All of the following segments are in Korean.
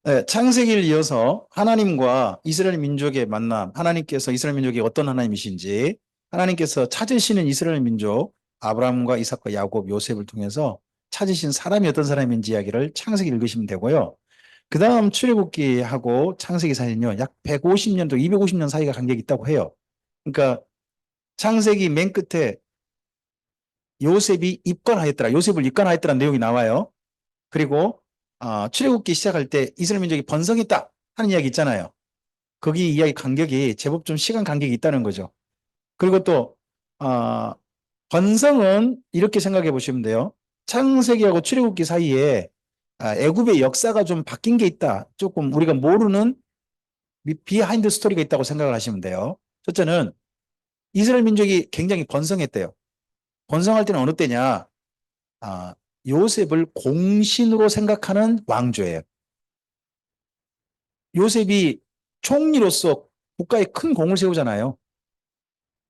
네, 창세기를 이어서 하나님과 이스라엘 민족의 만남, 하나님께서 이스라엘 민족이 어떤 하나님이신지, 하나님께서 찾으시는 이스라엘 민족, 아브라함과 이삭과 야곱, 요셉을 통해서 찾으신 사람이 어떤 사람인지 이야기를 창세기 읽으시면 되고요. 그 다음 출애굽기하고 창세기 사이는요, 약 150년도, 250년 사이가 간격이 있다고 해요. 그러니까 창세기 맨 끝에 요셉이 입관하였더라, 요셉을 입관하였더라는 내용이 나와요. 그리고 출애굽기 시작할 때 이스라엘 민족이 번성했다 하는 이야기 있잖아요. 거기 이야기 간격이 제법 좀 시간 간격이 있다는 거죠. 그리고 또 번성은 이렇게 생각해 보시면 돼요. 창세기하고 출애굽기 사이에 애굽의 역사가 좀 바뀐 게 있다. 조금 우리가 모르는 비하인드 스토리가 있다고 생각을 하시면 돼요. 첫째는 이스라엘 민족이 굉장히 번성했대요. 번성할 때는 어느 때냐? 아, 요셉을 공신으로 생각하는 왕조예요. 요셉이 총리로서 국가에 큰 공을 세우잖아요.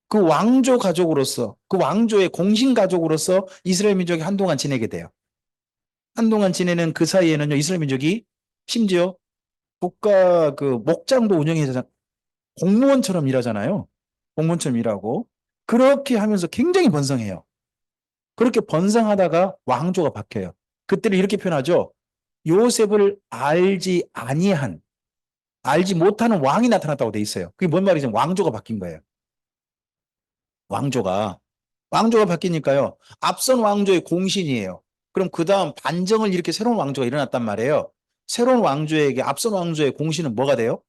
그 왕조 가족으로서, 그 왕조의 공신 가족으로서 이스라엘 민족이 한동안 지내게 돼요. 한동안 지내는 그 사이에는요, 이스라엘 민족이 심지어 국가 그 목장도 운영해서 공무원처럼 일하잖아요. 공무원처럼 일하고. 그렇게 하면서 굉장히 번성해요. 그렇게 번성하다가 왕조가 바뀌어요. 그때를 이렇게 표현하죠. 요셉을 알지 못하는 왕이 나타났다고 돼 있어요. 그게 뭔 말이죠? 왕조가 바뀐 거예요. 왕조가. 왕조가 바뀌니까요. 앞선 왕조의 공신이에요. 그럼 그 다음 반정을 일으켜 새로운 왕조가 일어났단 말이에요. 새로운 왕조에게 앞선 왕조의 공신은 뭐가 돼요?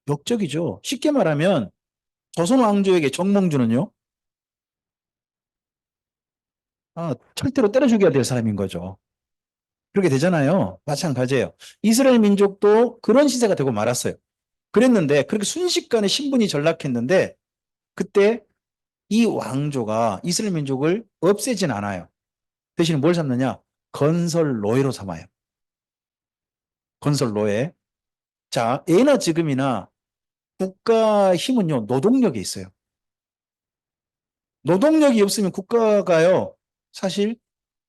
역적이죠. 쉽게 말하면 조선 왕조에게 정몽주는요. 철대로 때려 죽여야 될 사람인 거죠. 그렇게 되잖아요. 마찬가지예요. 이스라엘 민족도 그런 시대가 되고 말았어요. 그랬는데 그렇게 순식간에 신분이 전락했는데 그때 이 왕조가 이스라엘 민족을 없애진 않아요. 대신에 뭘 삼느냐? 건설 노예로 삼아요. 건설 노예. 자, 예나 지금이나 국가 힘은요, 노동력에 있어요. 노동력이 없으면 국가가요, 사실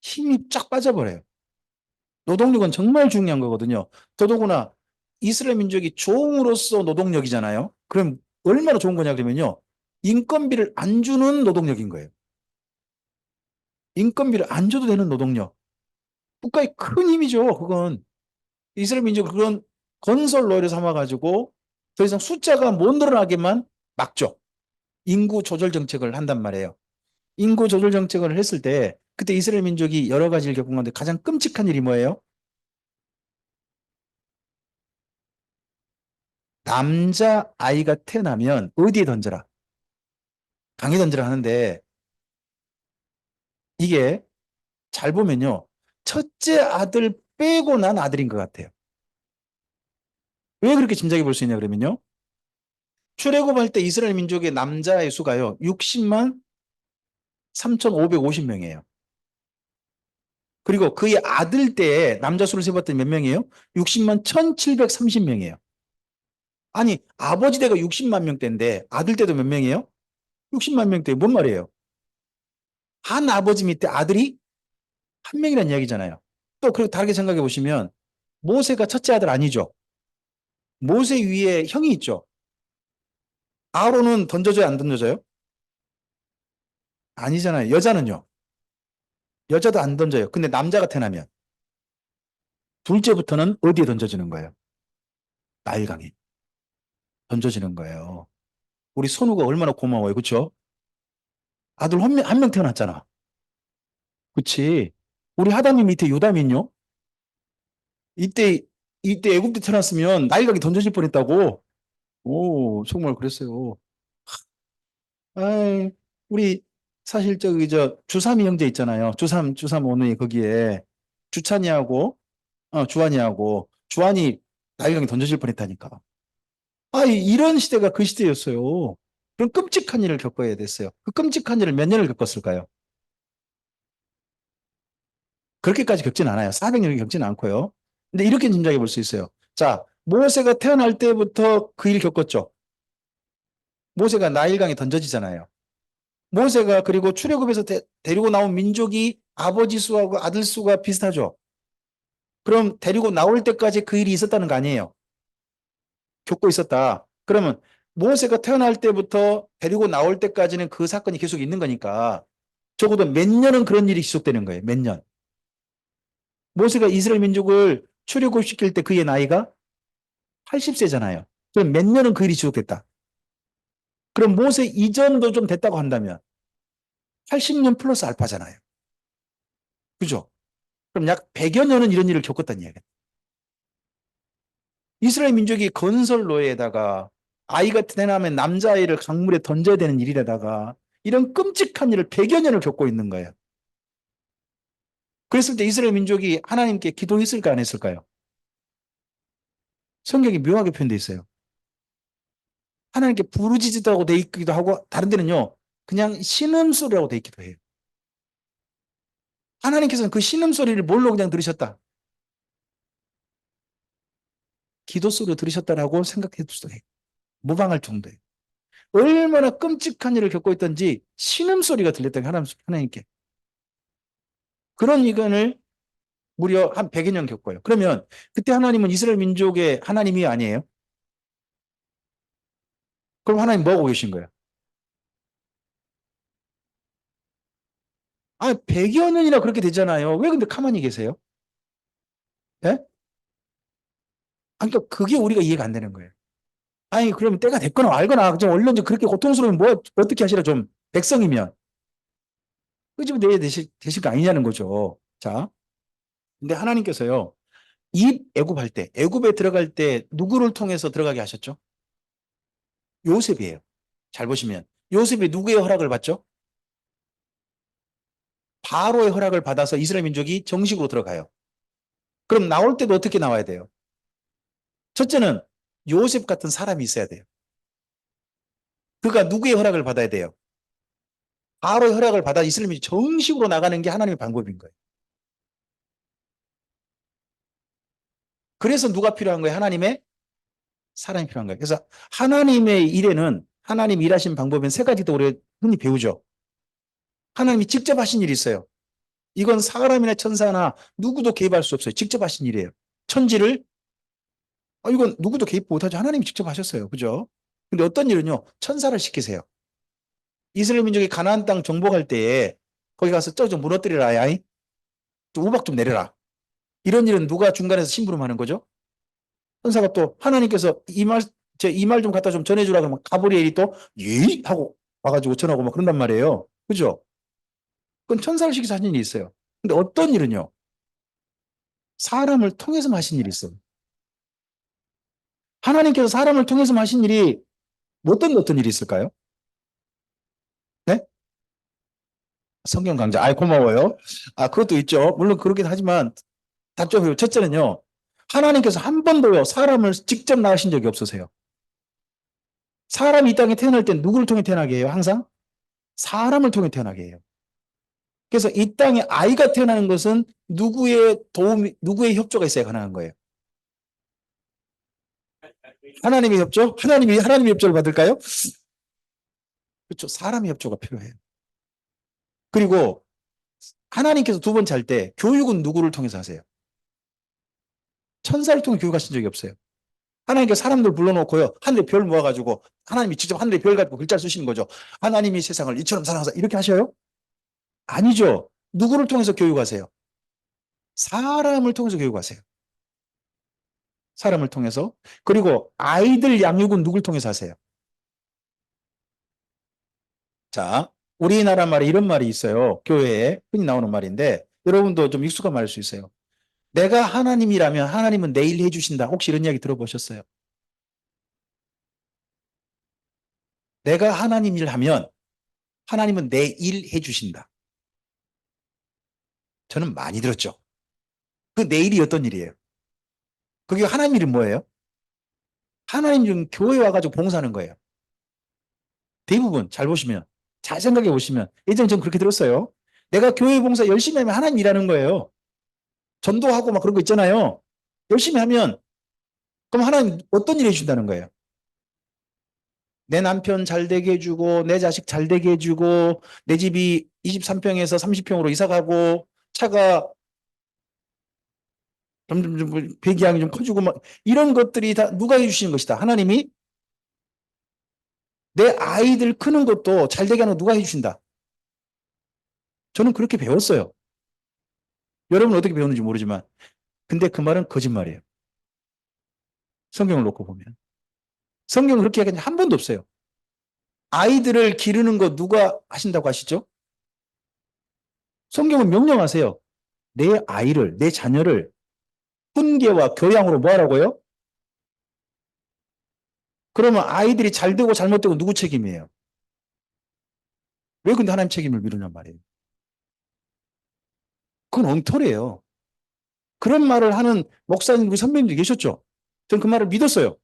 힘이 쫙 빠져버려요. 노동력은 정말 중요한 거거든요. 더더구나 이스라엘 민족이 종으로서 노동력이잖아요. 그럼 얼마나 좋은 거냐 그러면요. 인건비를 안 주는 노동력인 거예요. 인건비를 안 줘도 되는 노동력. 국가의 큰 힘이죠. 그건 이스라엘 민족을 그런 건설 노예를 삼아가지고 더 이상 숫자가 못 늘어나게만 막죠. 인구 조절 정책을 한단 말이에요. 인구 조절 정책을 했을 때 그때 이스라엘 민족이 여러 가지를 겪은 건데 가장 끔찍한 일이 뭐예요? 남자 아이가 태어나면 어디에 던져라? 강에 던져라 하는데 이게 잘 보면요. 첫째 아들 빼고 난 아들인 것 같아요. 왜 그렇게 짐작해 볼 수 있냐 그러면요. 출애굽할 때 이스라엘 민족의 남자의 수가요. 60만 3,550명이에요. 그리고 그의 아들 때에 남자 수를 세봤더니 몇 명이에요? 60만 1,730명이에요. 아니, 아버지 때가 60만 명대인데 아들 때도 몇 명이에요? 60만 명대. 뭔 말이에요? 한 아버지 밑에 아들이 한 명이라는 이야기잖아요. 또 그리고 다르게 생각해 보시면 모세가 첫째 아들 아니죠. 모세 위에 형이 있죠. 아론은 던져줘요, 안 던져줘요? 아니잖아요. 여자는요. 여자도 안 던져요. 근데 남자가 태어나면 둘째부터는 어디에 던져지는 거예요? 나일강에 던져지는 거예요. 우리 선우가 얼마나 고마워요. 그렇죠? 아들 한 명 태어났잖아. 그치? 우리 하다님 밑에 요담인요. 이때 이때 애국대 태어났으면 나일강에 던져질 뻔했다고. 오, 정말 그랬어요. 아이, 우리 사실 저기 저 주삼이 형제 있잖아요. 주삼 오누이 거기에 주찬이하고 주한이하고 주한이 나일강에 던져질 뻔했다니까. 이런 시대가 그 시대였어요. 그런 끔찍한 일을 겪어야 됐어요. 그 끔찍한 일을 몇 년을 겪었을까요? 그렇게까지 겪진 않아요. 400년을 겪진 않고요. 근데 이렇게 짐작해 볼 수 있어요. 자, 모세가 태어날 때부터 그 일 겪었죠. 모세가 나일강에 던져지잖아요. 모세가 그리고 출애굽에서 데리고 나온 민족이 아버지 수하고 아들 수가 비슷하죠. 그럼 데리고 나올 때까지 그 일이 있었다는 거 아니에요? 겪고 있었다. 그러면 모세가 태어날 때부터 데리고 나올 때까지는 그 사건이 계속 있는 거니까 적어도 몇 년은 그런 일이 지속되는 거예요. 몇 년. 모세가 이스라엘 민족을 출애굽시킬 때 그의 나이가 80세잖아요. 그럼 몇 년은 그 일이 지속됐다. 그럼 모세 이전도 좀 됐다고 한다면 80년 플러스 알파잖아요. 그죠? 그럼 약 100여 년은 이런 일을 겪었다는 이야기예요. 이스라엘 민족이 건설로에다가 아이가 태어나면 남자아이를 강물에 던져야 되는 일이라다가 이런 끔찍한 일을 100여 년을 겪고 있는 거예요. 그랬을 때 이스라엘 민족이 하나님께 기도했을까 안 했을까요? 성경이 묘하게 표현되어 있어요. 하나님께 부르짖었다고 돼 있기도 하고 다른 데는요. 그냥 신음소리라고 돼 있기도 해요. 하나님께서는 그 신음소리를 뭘로 그냥 들으셨다? 기도 소리로 들으셨다라고 생각해 수도 해요. 무방할 정도예요. 얼마나 끔찍한 일을 겪고 있던지 신음소리가 들렸다 하나님께. 그런 이견을 무려 한 100여 년 겪어요. 그러면 그때 하나님은 이스라엘 민족의 하나님이 아니에요? 그럼 하나님 뭐 하고 계신 거예요? 아, 100여 년이나 그렇게 되잖아요. 왜 근데 가만히 계세요? 예? 그러니까 그게 우리가 이해가 안 되는 거예요. 아니, 그러면 때가 됐거나 알거나 좀 얼른 좀 그렇게 고통스러우면 뭐 어떻게 하시라 좀 백성이면 끄집어내야 되실 거 아니냐는 거죠. 자, 근데 하나님께서요. 이 애굽할 때, 애굽에 들어갈 때 누구를 통해서 들어가게 하셨죠? 요셉이에요. 잘 보시면 요셉이 누구의 허락을 받죠? 바로의 허락을 받아서 이스라엘 민족이 정식으로 들어가요. 그럼 나올 때도 어떻게 나와야 돼요? 첫째는 요셉 같은 사람이 있어야 돼요. 그가 누구의 허락을 받아야 돼요? 바로의 허락을 받아 이스라엘 민족이 정식으로 나가는 게 하나님의 방법인 거예요. 그래서 누가 필요한 거예요? 하나님의 사람이 필요한 거예요. 그래서 하나님의 일에는 하나님 일하신 방법은 세 가지도 우리 흔히 배우죠. 하나님이 직접 하신 일이 있어요. 이건 사람이나 천사나 누구도 개입할 수 없어요. 직접 하신 일이에요. 천지를 이건 누구도 개입 못하죠. 하나님이 직접 하셨어요. 그죠? 근데 어떤 일은요. 천사를 시키세요. 이스라엘 민족이 가나안 땅 정복할 때에 거기 가서 저 좀 무너뜨리라. 야이. 좀 우박 좀 내려라. 이런 일은 누가 중간에서 심부름하는 거죠? 천사가 또 하나님께서 이 말 좀 갖다 좀 전해주라 그러면 가브리엘이 또 예? 하고 와가지고 전하고 막 그런단 말이에요. 그죠? 그건 천사를 시켜서 하신 일이 있어요. 근데 어떤 일은요? 사람을 통해서 하신 일이 있어요. 하나님께서 사람을 통해서 하신 일이 어떤 일이 있을까요? 네? 성경 강좌. 고마워요. 그것도 있죠. 물론 그렇긴 하지만 답답해요. 첫째는요. 하나님께서 한 번도요. 사람을 직접 낳으신 적이 없으세요. 사람이 이 땅에 태어날 때 누구를 통해 태어나게 해요? 항상 사람을 통해 태어나게 해요. 그래서 이 땅에 아이가 태어나는 것은 누구의 도움, 누구의 협조가 있어야 가능한 거예요. 하나님의 협조? 하나님의 협조를 받을까요? 그렇죠. 사람의 협조가 필요해요. 그리고 하나님께서 두 번 잘 때 교육은 누구를 통해서 하세요? 천사를 통해 교육하신 적이 없어요. 하나님께서 사람들 불러놓고요. 하늘에 별 모아가지고 하나님이 직접 하늘에 별 가지고 글자를 쓰시는 거죠. 하나님이 세상을 이처럼 사랑하사 이렇게 하셔요? 아니죠. 누구를 통해서 교육하세요? 사람을 통해서 교육하세요. 사람을 통해서. 그리고 아이들 양육은 누굴 통해서 하세요? 자, 우리나라 말에 이런 말이 있어요. 교회에 흔히 나오는 말인데 여러분도 좀 익숙한 말일 수 있어요. 내가 하나님이라면 하나님은 내 일 해주신다. 혹시 이런 이야기 들어보셨어요? 내가 하나님 일 하면 하나님은 내 일 해주신다. 저는 많이 들었죠. 그 내 일이 어떤 일이에요? 그게 하나님 일은 뭐예요? 하나님 좀 교회 와가지고 봉사하는 거예요. 대부분 잘 보시면, 잘 생각해 보시면, 예전에 전 그렇게 들었어요. 내가 교회 봉사 열심히 하면 하나님 일하는 거예요. 전도하고 막 그런 거 있잖아요. 열심히 하면, 그럼 하나님 어떤 일 해준다는 거예요? 내 남편 잘 되게 해주고, 내 자식 잘 되게 해주고, 내 집이 23평에서 30평으로 이사 가고, 차가 점점 배기량이 좀 커지고 막 이런 것들이 다 누가 해주시는 것이다. 하나님이 내 아이들 크는 것도 잘 되게 하는 거 누가 해주신다. 저는 그렇게 배웠어요. 여러분은 어떻게 배웠는지 모르지만. 근데 그 말은 거짓말이에요. 성경을 놓고 보면. 성경은 그렇게 얘기한 한 번도 없어요. 아이들을 기르는 거 누가 하신다고 하시죠? 성경은 명령하세요. 내 아이를, 내 자녀를 훈계와 교양으로 뭐 하라고요? 그러면 아이들이 잘 되고 잘못되고 누구 책임이에요? 왜 근데 하나님 책임을 미루냔 말이에요. 그건 엉터리예요. 그런 말을 하는 목사님, 우리 선배님들이 계셨죠? 전 그 말을 믿었어요.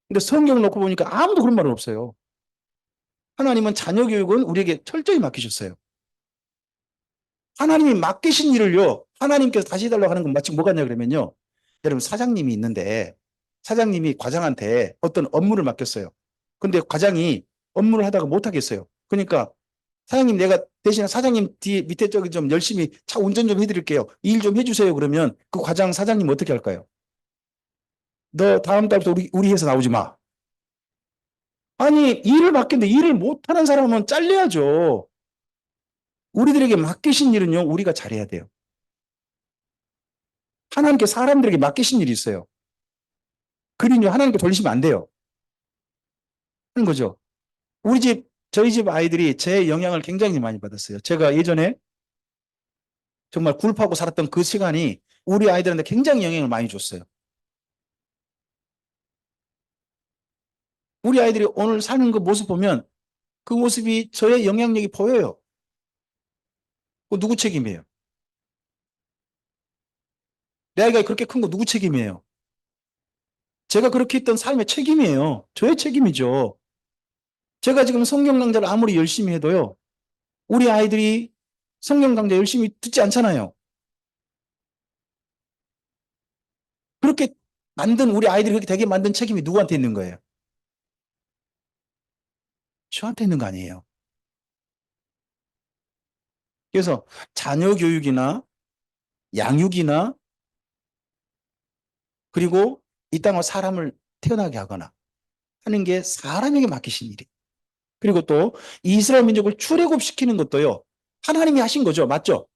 근데 성경을 놓고 보니까 아무도 그런 말은 없어요. 하나님은 자녀 교육은 우리에게 철저히 맡기셨어요. 하나님이 맡기신 일을요, 하나님께서 다시 해달라고 하는 건 마치 뭐가 냐 그러면요. 여러분, 사장님이 있는데, 사장님이 과장한테 어떤 업무를 맡겼어요. 근데 과장이 업무를 하다가 못하겠어요. 그러니까, 사장님, 내가 대신 사장님 뒤에 밑에 쪽에 좀 열심히 차 운전 좀 해드릴게요. 일 좀 해주세요. 그러면 그 과장 사장님 어떻게 할까요? 너 다음 달부터 우리 회사 나오지 마. 아니, 일을 맡겼는데 일을 못하는 사람은 잘려야죠. 우리들에게 맡기신 일은요, 우리가 잘해야 돼요. 하나님께 사람들에게 맡기신 일이 있어요. 그린요, 하나님께 돌리시면 안 돼요. 하는 거죠. 저희 집 아이들이 제 영향을 굉장히 많이 받았어요. 제가 예전에 정말 굴파고 살았던 그 시간이 우리 아이들한테 굉장히 영향을 많이 줬어요. 우리 아이들이 오늘 사는 그 모습 보면 그 모습이 저의 영향력이 보여요. 그 누구 책임이에요? 내 아이가 그렇게 큰 거 누구 책임이에요? 제가 그렇게 했던 삶의 책임이에요. 저의 책임이죠. 제가 지금 성경 강좌를 아무리 열심히 해도요, 우리 아이들이 성경 강좌 열심히 듣지 않잖아요. 그렇게 만든 우리 아이들이 그렇게 되게 만든 책임이 누구한테 있는 거예요? 저한테 있는 거 아니에요. 그래서 자녀 교육이나 양육이나 그리고 이 땅으로 사람을 태어나게 하거나 하는 게 사람에게 맡기신 일이에요. 그리고 또 이스라엘 민족을 출애굽시키는 것도요. 하나님이 하신 거죠. 맞죠?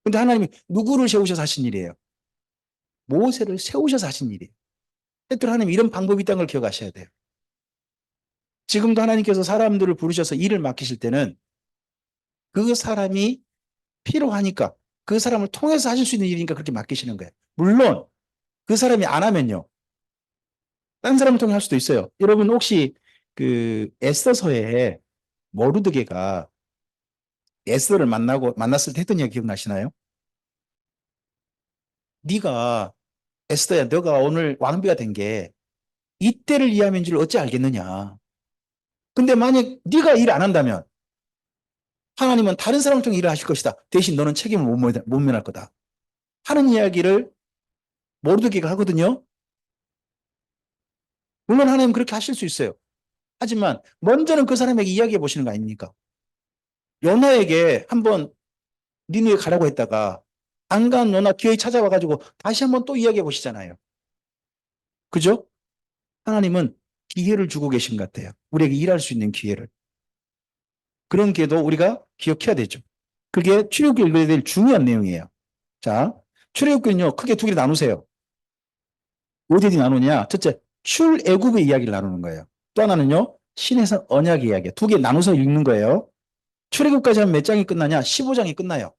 근데 하나님이 누구를 세우셔서 하신 일이에요? 모세를 세우셔서 하신 일이에요. 때때로 하나님 이런 방법이 있다는 걸 기억하셔야 돼요. 지금도 하나님께서 사람들을 부르셔서 일을 맡기실 때는 그 사람이 필요하니까 그 사람을 통해서 하실 수 있는 일이니까 그렇게 맡기시는 거예요. 물론 그 사람이 안 하면요. 딴 사람을 통해 할 수도 있어요. 여러분 혹시 그 에스더서에 모르드게가 에스더를 만났을 때 했던 이야기 기억나시나요? 네가 에스더야, 너가 오늘 왕비가 된 게 이때를 위함인 줄 어찌 알겠느냐. 근데 만약 네가 일 안 한다면 하나님은 다른 사람을 통해 일을 하실 것이다. 대신 너는 책임을 못 면할 거다. 하는 이야기를 모르드게가 하거든요. 물론 하나님 그렇게 하실 수 있어요. 하지만 먼저는 그 사람에게 이야기해 보시는 거 아닙니까? 요나에게 한번 니누에 가라고 했다가 안 간 요나 기어이 찾아와가지고 다시 한번 또 이야기해 보시잖아요. 그죠? 하나님은 기회를 주고 계신 것 같아요. 우리에게 일할 수 있는 기회를. 그런 기회도 우리가 기억해야 되죠. 그게 출애굽기 읽어야 될 중요한 내용이에요. 자, 출애굽기는요, 크게 두 개로 나누세요. 어디 나누냐? 첫째, 출애굽의 이야기를 나누는 거예요. 또 하나는요, 신해산 언약의 이야기. 두 개 나눠서 읽는 거예요. 출애굽까지 하면 몇 장이 끝나냐? 15장이 끝나요.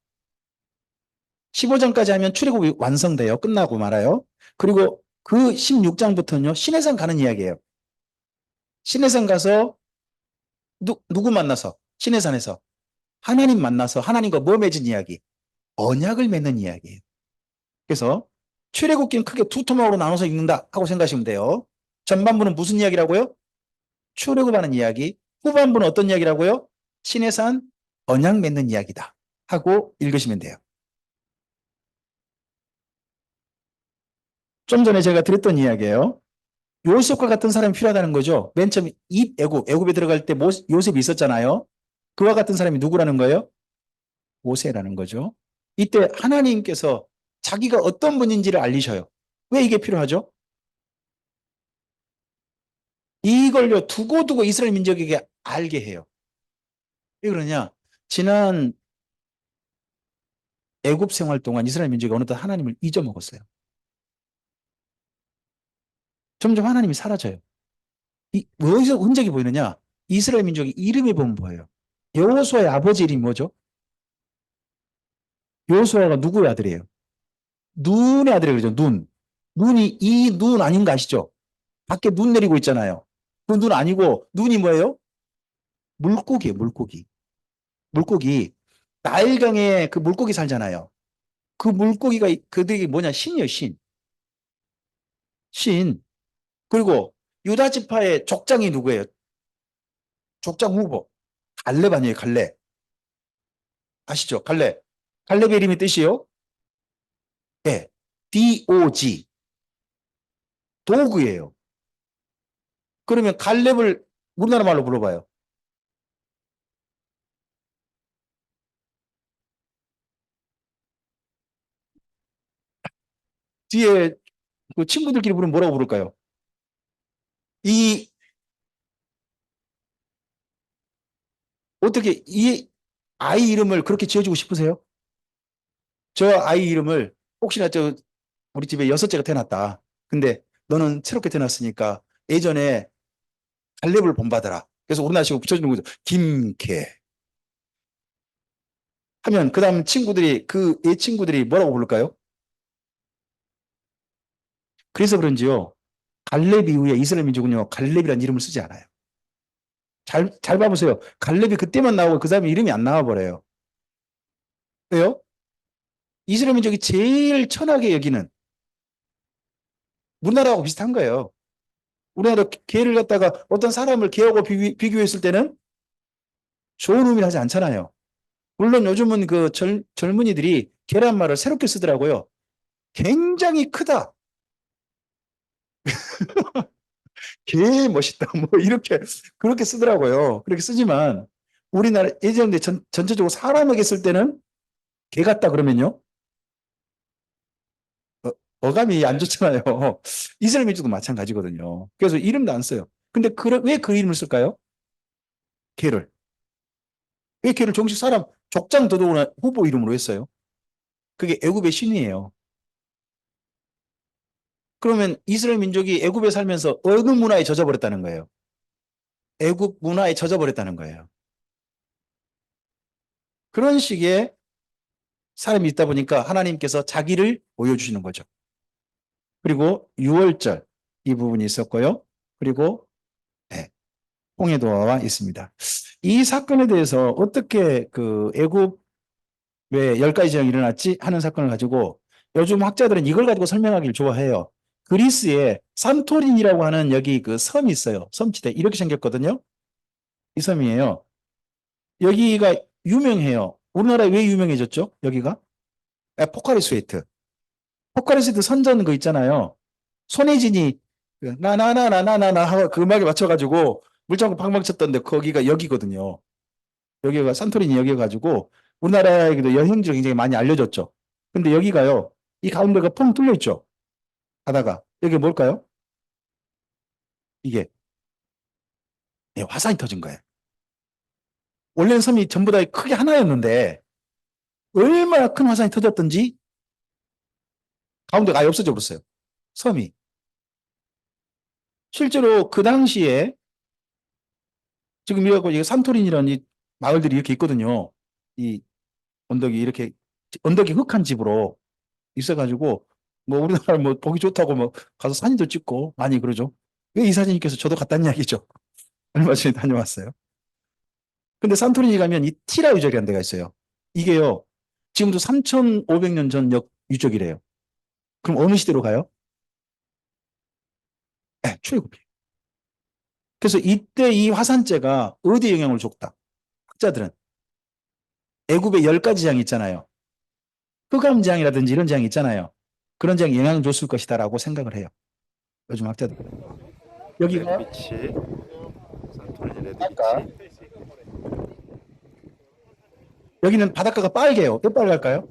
15장까지 하면 출애굽이 완성돼요. 끝나고 말아요. 그리고 그 16장부터는요, 신해산 가는 이야기예요. 신해산 가서 누구 만나서? 신해산에서 하나님 만나서 하나님과 뭐 맺은 이야기? 언약을 맺는 이야기예요. 그래서 출애굽기는 크게 두 토막으로 나눠서 읽는다 하고 생각하시면 돼요. 전반부는 무슨 이야기라고요? 출애굽하는 이야기. 후반부는 어떤 이야기라고요? 신해산 언약 맺는 이야기다 하고 읽으시면 돼요. 좀 전에 제가 드렸던 이야기예요. 요셉과 같은 사람이 필요하다는 거죠. 맨 처음 애굽에 들어갈 때 요셉이 있었잖아요. 그와 같은 사람이 누구라는 거예요? 모세라는 거죠. 이때 하나님께서 자기가 어떤 분인지를 알리셔요. 왜 이게 필요하죠? 이걸요, 두고두고 이스라엘 민족에게 알게 해요. 왜 그러냐? 지난 애굽 생활 동안 이스라엘 민족이 어느덧 하나님을 잊어먹었어요. 점점 하나님이 사라져요. 어디서 흔적이 보이느냐? 이스라엘 민족이 이름에 보면 보여요. 여호수아의 아버지 이름이 뭐죠? 여호수아가 누구의 아들이에요? 눈의 아들이에요. 그죠? 눈. 눈이 이 눈 아닌 거 아시죠? 밖에 눈 내리고 있잖아요. 그 눈 아니고 눈이 뭐예요? 물고기예요. 물고기. 물고기. 나일강에 그 물고기 살잖아요. 그 물고기가 그들이 뭐냐? 신이에요. 신. 신. 그리고 유다 지파의 족장이 누구예요? 족장 후보. 갈렙 아니에요. 갈렙. 아시죠? 갈렙. 갈렙의 이름의 뜻이요? 네. DOG. 도구예요. 그러면 갈렙을 우리나라 말로 불러봐요. 뒤에 그 친구들끼리 부르면 뭐라고 부를까요? 이 어떻게 이 아이 이름을 그렇게 지어주고 싶으세요? 저 아이 이름을 혹시나 우리 집에 여섯째가 태어났다. 근데 너는 새롭게 태어났으니까 예전에 갈렙을 본받아라. 그래서 우리나라식으로 붙여주는 거죠. 김캐 하면 그 다음 친구들이 그 애 친구들이 뭐라고 부를까요? 그래서 그런지요. 갈렙 이후에 이스라엘 민족은요. 갈렙이라는 이름을 쓰지 않아요. 잘 봐보세요. 갈렙이 그때만 나오고 그 다음에 이름이 안 나와 버려요. 왜요? 이스라엘 민족이 제일 천하게 여기는 우리나라하고 비슷한 거예요. 우리나라 개를 갖다가 어떤 사람을 개하고 비교했을 때는 좋은 의미를 하지 않잖아요. 물론 요즘은 그 젊은이들이 개란 말을 새롭게 쓰더라고요. 굉장히 크다. 개 멋있다. 뭐 이렇게 그렇게 쓰더라고요. 그렇게 쓰지만 우리나라 예전에 전체적으로 사람에게 쓸 때는 개 같다 그러면요. 어감이 안 좋잖아요. 이스라엘 민족도 마찬가지거든요. 그래서 이름도 안 써요. 근데 왜 그 이름을 쓸까요? 개를. 왜 개를 정식 사람 족장 더더구나 후보 이름으로 했어요? 그게 애굽의 신이에요. 그러면 이스라엘 민족이 애굽에 살면서 어느 문화에 젖어버렸다는 거예요? 애굽 문화에 젖어버렸다는 거예요. 그런 식의 사람이 있다 보니까 하나님께서 자기를 보여주시는 거죠. 그리고 6월절 이 부분이 있었고요. 그리고 네, 홍해도화와 있습니다. 이 사건에 대해서 어떻게 그 애굽에 10가지 재앙이 일어났지 하는 사건을 가지고 요즘 학자들은 이걸 가지고 설명하기를 좋아해요. 그리스에 산토린이라고 하는 여기 그 섬이 있어요. 섬지대 이렇게 생겼거든요. 이 섬이에요. 여기가 유명해요. 우리나라에 왜 유명해졌죠? 여기가? 포카리 스웨이트. 포카리 스웨이트 선전 그 있잖아요. 손예진이 나나나나나나나 하고 그 음악에 맞춰가지고 물장구 팡팡 쳤던데 거기가 여기거든요. 여기가 산토리니 여기가지고 우리나라에도 여행지로 굉장히 많이 알려졌죠. 근데 여기가요. 이 가운데가 펑 뚫려 있죠. 바다가. 여기 뭘까요? 이게 네, 화산이 터진 거예요. 원래는 섬이 전부 다 크게 하나였는데 얼마나 큰 화산이 터졌던지 가운데가 아예 없어져 버렸어요. 섬이. 실제로 그 당시에 지금 이거 산토린이라는 이 마을들이 이렇게 있거든요. 이 언덕이 이렇게 언덕이 흙한 집으로 있어가지고 뭐 우리나라 뭐 보기 좋다고 뭐 가서 사진도 찍고 많이 그러죠. 왜 이 사진님께서 저도 갔다는 이야기죠. 얼마 전에 다녀왔어요. 근데 산토리니 가면 이 티라 유적이라는 데가 있어요. 이게요. 지금도 3,500년 전 유적이래요. 그럼 어느 시대로 가요? 네, 출애굽이에요. 그래서 이때 이 화산재가 어디에 영향을 줬다? 학자들은 애굽의 10가지 재앙이 있잖아요. 흑암 재앙이라든지 이런 재앙이 있잖아요. 그런 재앙이 영향을 줬을 것이다라고 생각을 해요. 요즘 학자들. 여기가 레드비치, 산토리니 바닷가. 레드비치. 여기는 바닷가가 빨개요. 왜 빨갈까요?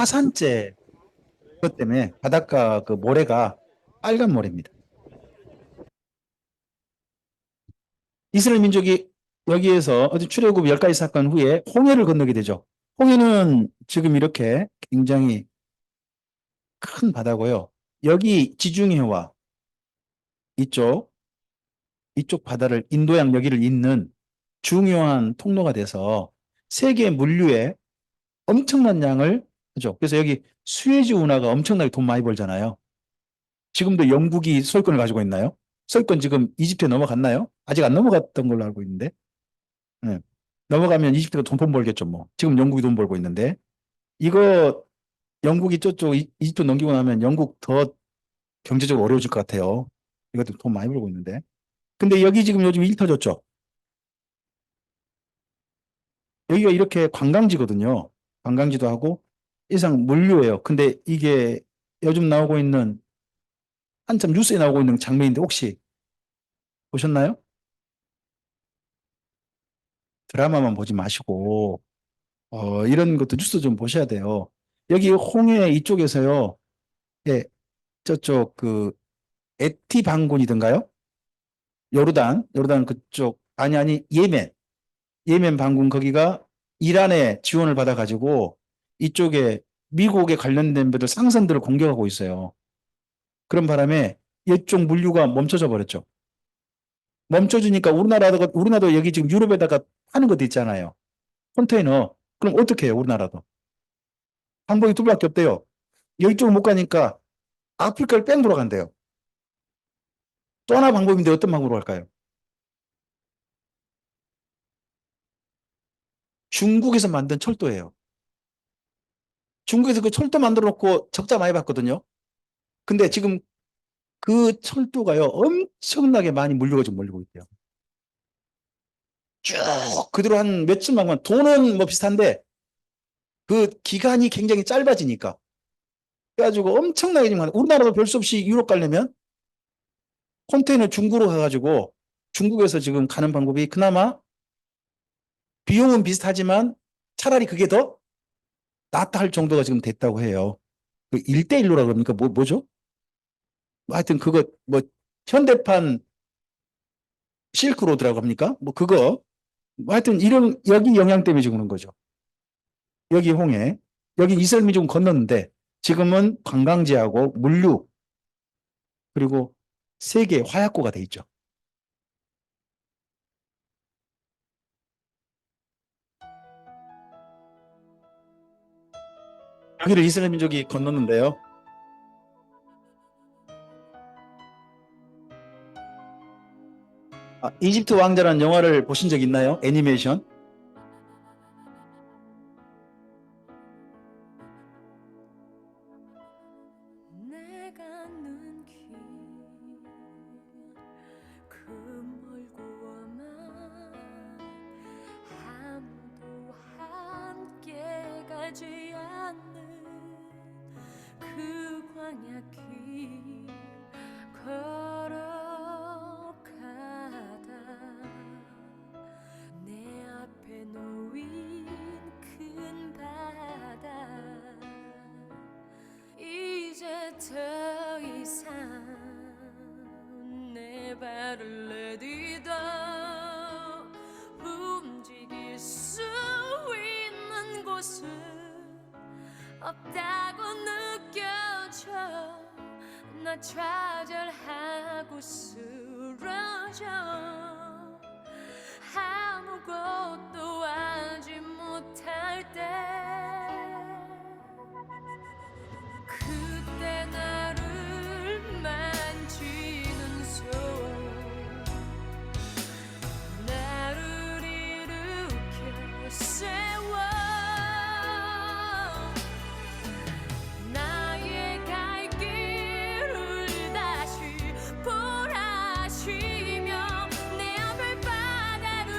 화산재 그것 때문에 바닷가 그 모래가 빨간 모래입니다. 이스라엘 민족이 여기에서 어떤 출애굽 10가지 사건 후에 홍해를 건너게 되죠. 홍해는 지금 이렇게 굉장히 큰 바다고요. 여기 지중해와 이쪽 바다를 인도양 여기를 잇는 중요한 통로가 돼서 세계 물류에 엄청난 양을 하죠. 그래서 여기 수에즈 운하가 엄청나게 돈 많이 벌잖아요. 지금도 영국이 소유권을 가지고 있나요? 소유권 지금 이집트에 넘어갔나요? 아직 안 넘어갔던 걸로 알고 있는데. 네. 넘어가면 이집트가 돈 벌겠죠, 뭐. 지금 영국이 돈 벌고 있는데. 이거 영국이 저쪽 이집트 넘기고 나면 영국 더 경제적으로 어려워질 것 같아요. 이것도 돈 많이 벌고 있는데. 근데 여기 지금 요즘 일 터졌죠. 여기가 이렇게 관광지거든요. 관광지도 하고 이상 물류예요. 근데 이게 요즘 나오고 있는 한참 뉴스에 나오고 있는 장면인데 혹시 보셨나요? 드라마만 보지 마시고 이런 것도 뉴스 좀 보셔야 돼요. 여기 홍해 이쪽에서요. 예, 저쪽 그 에티 반군이던가요? 요르단 그쪽 아니 예멘 반군 거기가 이란의 지원을 받아가지고 이쪽에 미국에 관련된 배들 상선들을 공격하고 있어요. 그런 바람에 이쪽 물류가 멈춰져 버렸죠. 멈춰지니까 우리나라도 여기 지금 유럽에다가 파는 것도 있잖아요. 컨테이너. 그럼 어떻게 해요, 우리나라도? 방법이 두 밖에 없대요. 이쪽을 못 가니까 아프리카를 뺑 돌아간대요. 또 하나 방법인데 어떤 방법으로 할까요? 중국에서 만든 철도예요. 중국에서 그 철도 만들어 놓고 적자 많이 받거든요. 근데 지금 그 철도가요, 엄청나게 많이 물류가 좀 몰리고 있대요. 쭉 그대로 한 몇천만 원. 돈은 뭐 비슷한데 그 기간이 굉장히 짧아지니까. 그래가지고 엄청나게 지금 우리나라도 별 수 없이 유럽 가려면 컨테이너 중국으로 가가지고 중국에서 지금 가는 방법이 그나마 비용은 비슷하지만 차라리 그게 더 낫다 할 정도가 지금 됐다고 해요. 그 1대1로라 그럽니까? 뭐죠? 하여튼 그거 뭐 현대판 실크로드라고 합니까? 뭐 그거 뭐 하여튼 이런 여기 영향 때문에 지금 그런 거죠. 여기 홍해 여기 이스라엘 민족은 건넜는데 지금은 관광지하고 물류 그리고 세계 화약고가 돼 있죠. 여기를 이스라엘 민족이 건넜는데요. 이집트 왕자라는 영화를 보신 적 있나요? 애니메이션? 내가 는 길 그 멀고 험한 아무도 함께 가지 않는 그 광야길 걸어가다 내 앞에 놓인 큰 바다 이제 더 이상 내 발을 내디뎌 움직일 수 있는 곳은 없다고 느껴져 나 좌절하고 쓰러져 아무것도 하지 못할 때 그때 나를 만지는 손 나를 일으켜 세워 나의 갈 길을 다시 보라시며 내 앞을 바다를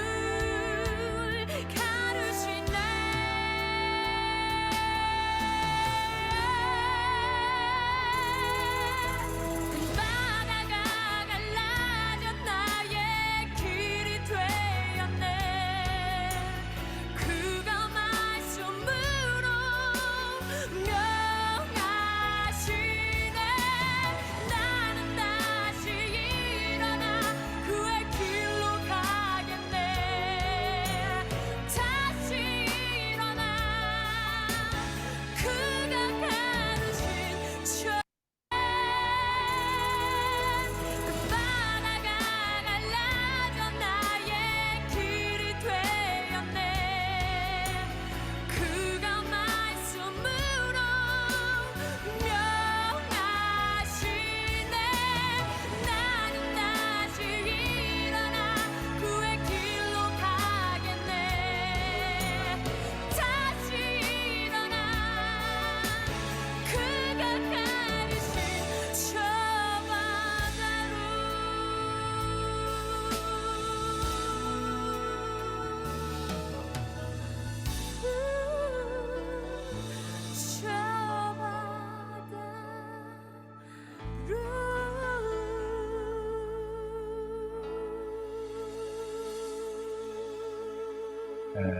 가르시네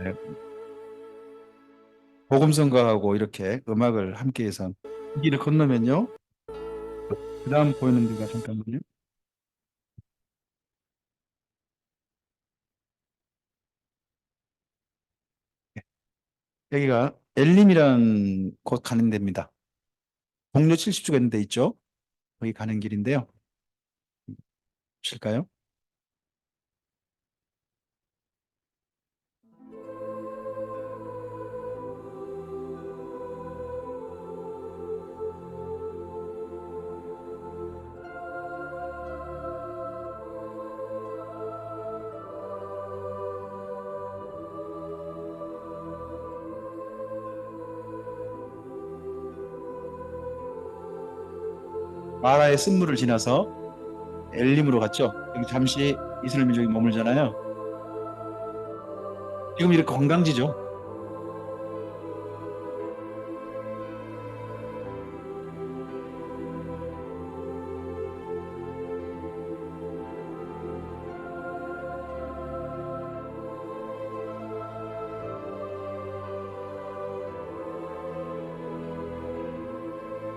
네. 복음성가하고 이렇게 음악을 함께해서 이 길을 건너면요. 그 다음 보이는 데가 잠깐만요. 여기가 엘림이라는 곳 가는 데입니다. 동료 70주가 있는 데 있죠. 거기 가는 길인데요. 보실까요? 마라의 쓴물을 지나서 엘림으로 갔죠. 여기 잠시 이스라엘 민족이 머물잖아요. 지금 이렇게 관광지죠.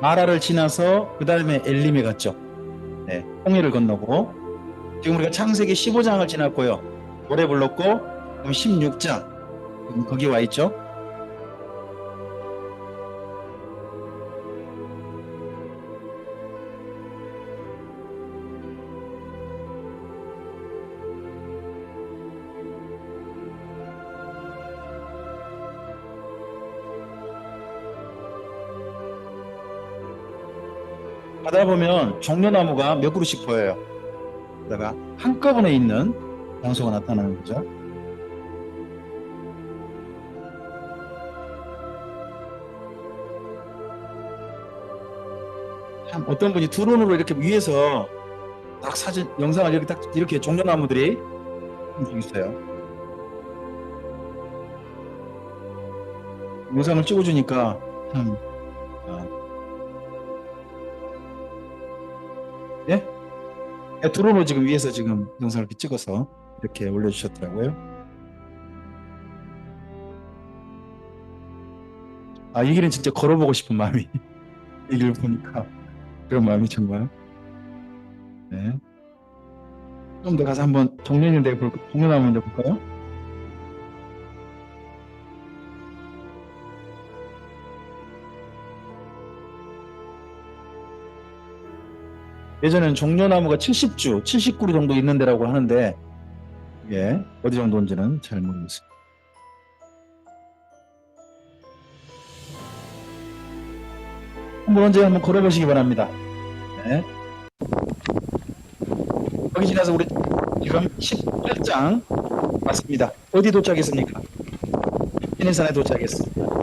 마라를 지나서 그 다음에 엘림에 갔죠. 네, 홍해를 건너고 지금 우리가 창세기 15장을 지났고요. 노래 불렀고 그럼 16장 거기 와 있죠. 가다 보면 종려나무가 몇 그루씩 보여요. 그러다가 한꺼번에 있는 장소가 나타나는 거죠. 참 어떤 분이 드론으로 이렇게 위에서 딱 사진 영상을 이렇게 딱 이렇게 종려나무들이 있어요. 영상을 찍어주니까 참 예? 드론으로 지금 위에서 지금 영상을 이렇게 찍어서 이렇게 올려주셨더라고요. 이 길은 진짜 걸어보고 싶은 마음이 이 길을 보니까 그런 마음이 정말. 네. 좀 더 가서 한번 종려나무 있는 데 볼까요? 예전에는 종려나무가 70주, 70그루 정도 있는 데라고 하는데 예, 어디 정도인지는 잘 모르겠습니다. 언제 한번 걸어보시기 바랍니다. 네. 거기 지나서 우리 지금 18장 맞습니다. 어디 도착했습니까? 시내산에 도착했습니다.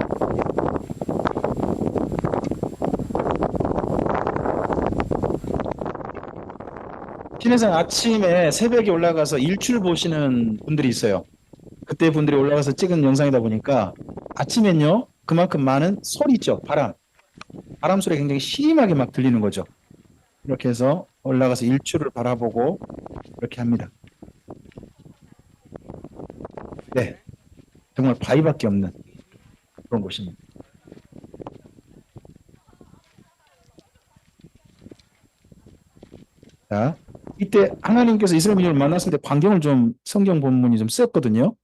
시내산 아침에 새벽에 올라가서 일출 보시는 분들이 있어요. 그때 분들이 올라가서 찍은 영상이다 보니까 아침엔요 그만큼 많은 소리죠. 바람 소리가 굉장히 심하게 막 들리는 거죠. 이렇게 해서 올라가서 일출을 바라보고 이렇게 합니다. 네, 정말 바위밖에 없는 그런 곳입니다. 자, 이때 하나님께서 이스라엘 민족을 만났을 때 광경을 좀 성경 본문이 좀 쓰였거든요.